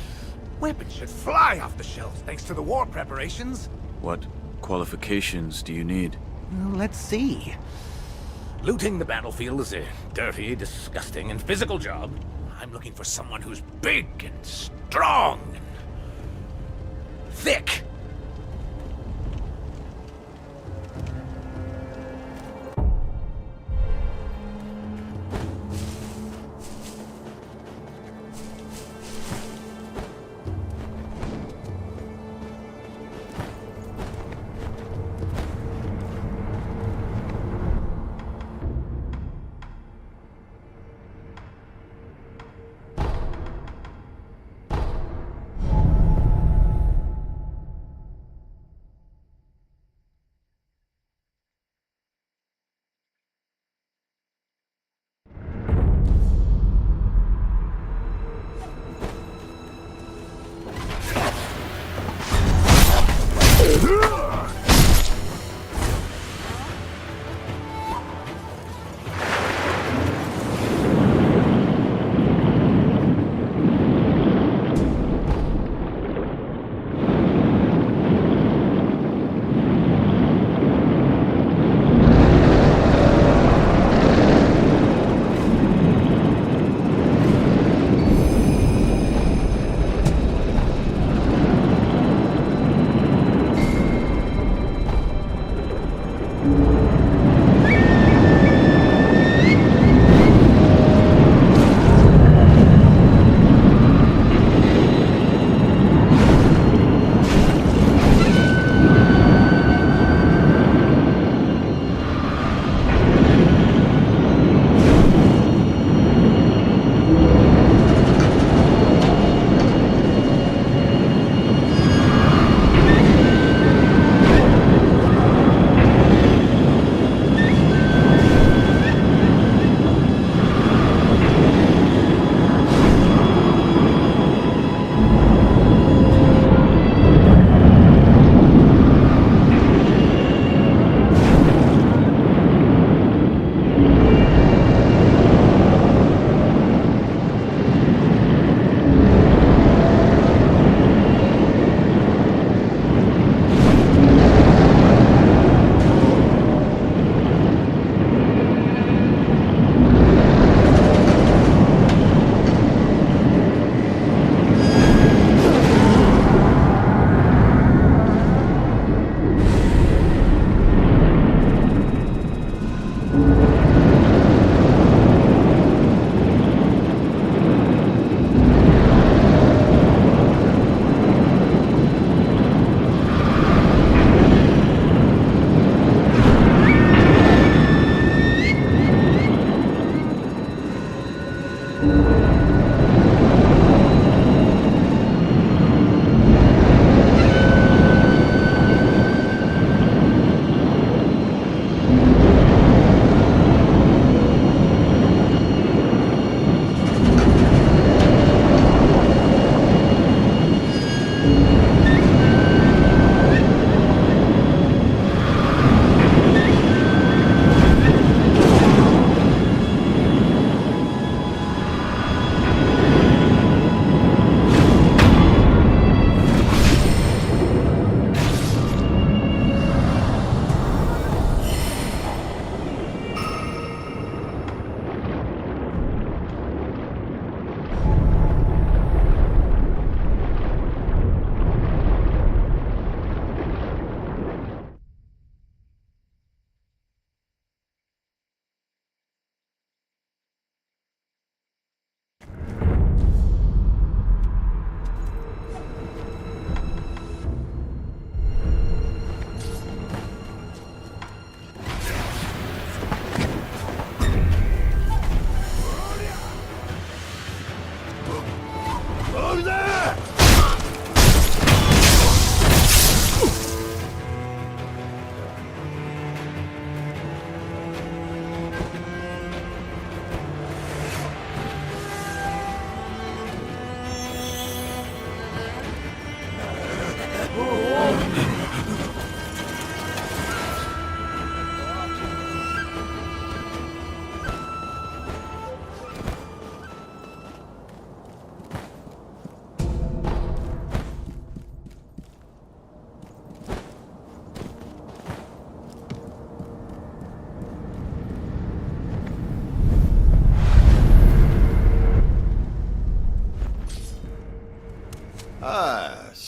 Weapons should fly off the shelves thanks to the war preparations. What qualifications do you need? Well, let's see. Looting the battlefield is a dirty, disgusting, and physical job. I'm looking for someone who's big and strong and thick.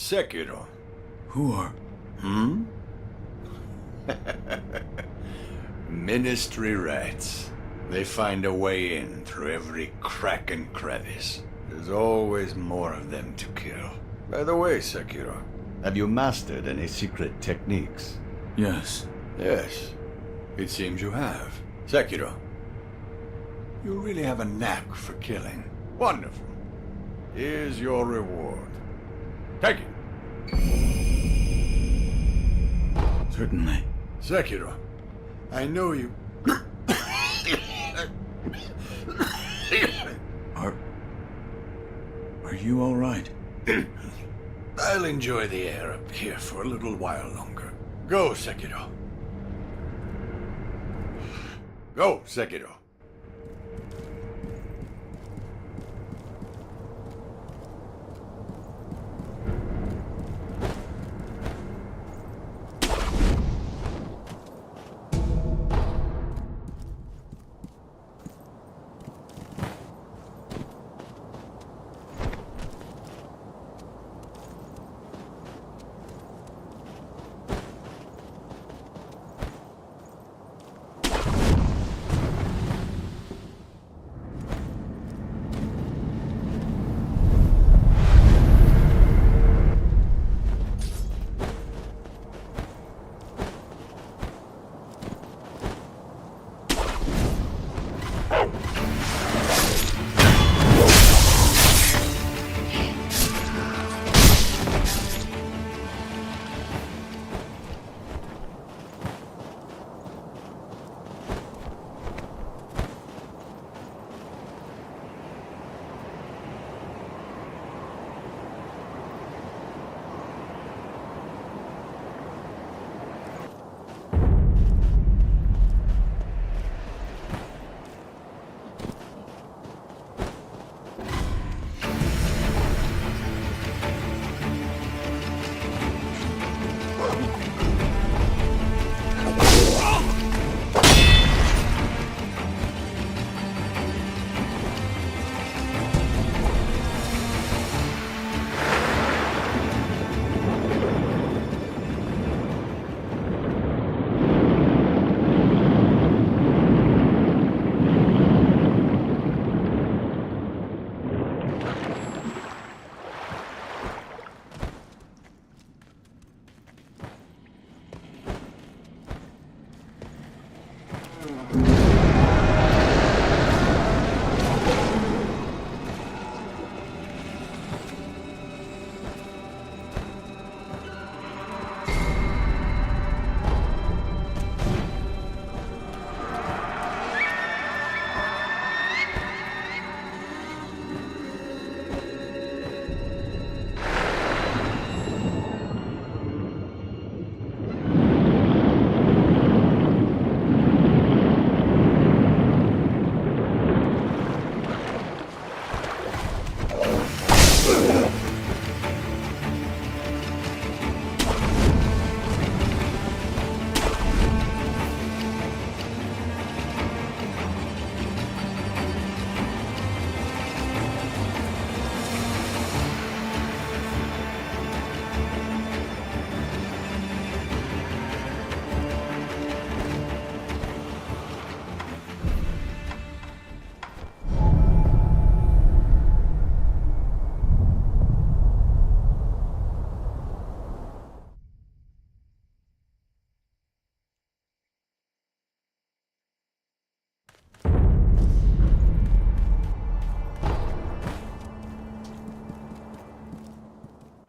Sekiro. Who are... Hmm? Ministry rats. They find a way in through every crack and crevice. There's always more of them to kill. By the way, Sekiro, have you mastered any secret techniques? Yes. Yes. It seems you have. Sekiro, you really have a knack for killing. Wonderful. Here's your reward. Take it. Certainly. Sekiro, I know you... Are you all right? I'll enjoy the air up here for a little while longer. Go, Sekiro. Go, Sekiro.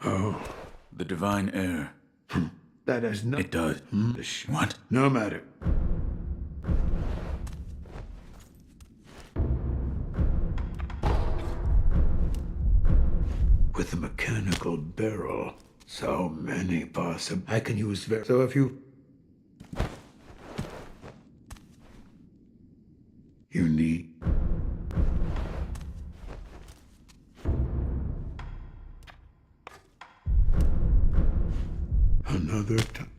Oh. The divine air. That has not... It does. What? No matter. With a mechanical barrel, so many possible... I can use So if you... You need... Another time.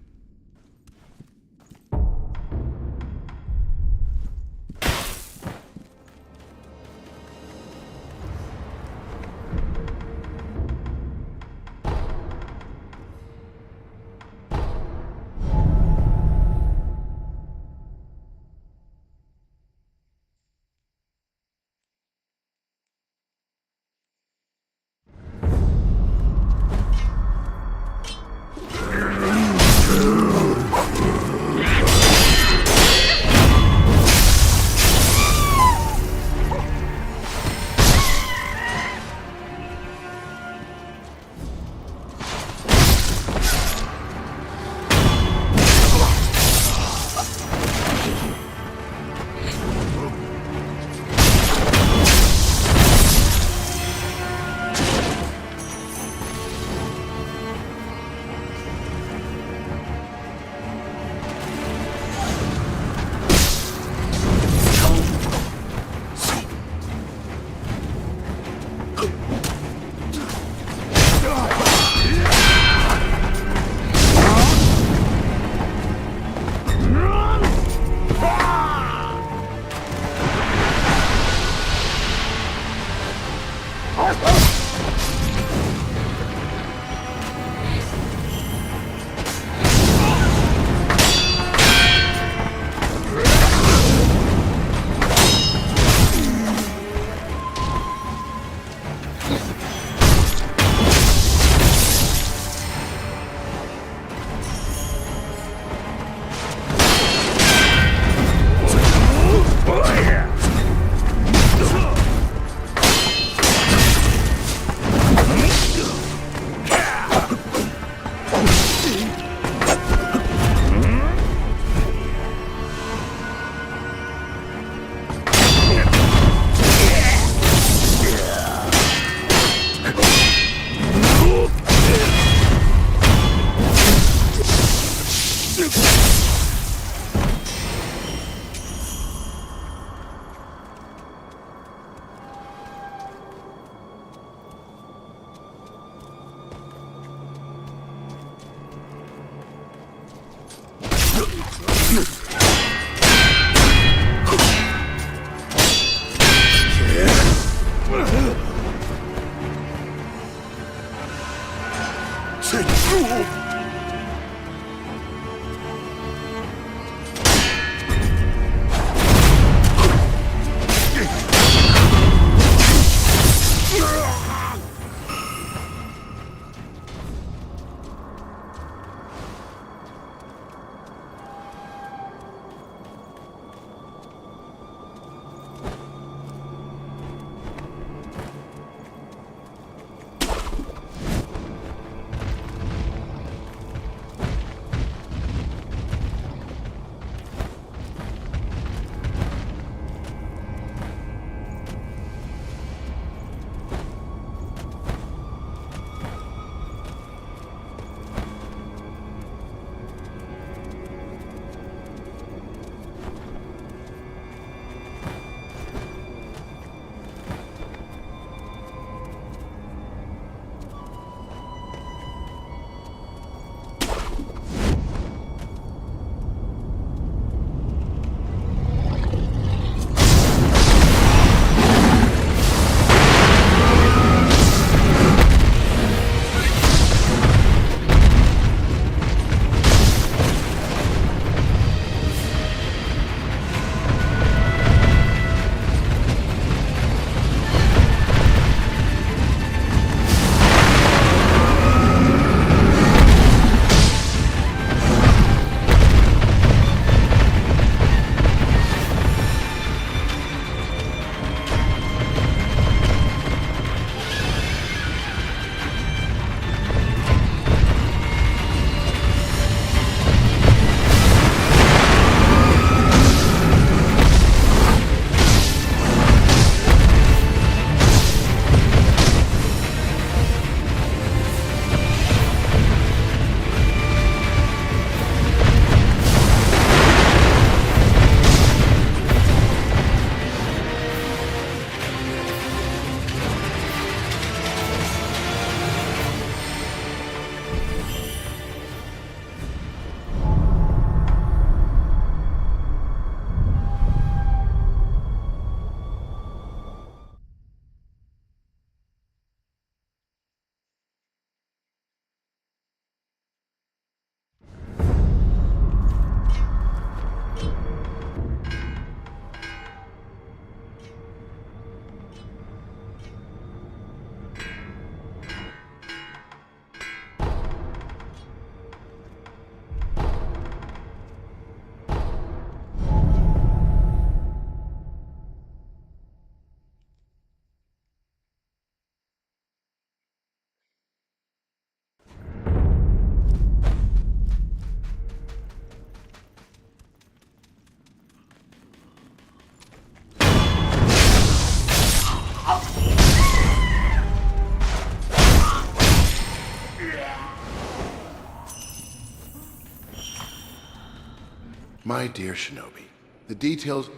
My dear Shinobi, the details...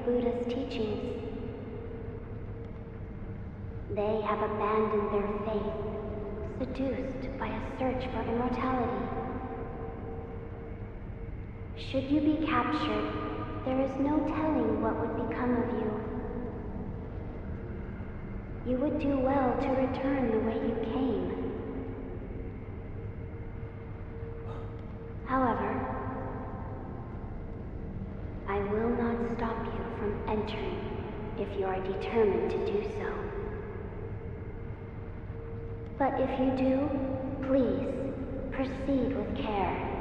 Buddha's teachings. They have abandoned their faith, seduced by a search for immortality. Should you be captured, there is no telling what would become of you. You would do well to return the way you came. However, I will not stop you from entering if you are determined to do so. But if you do, please proceed with care.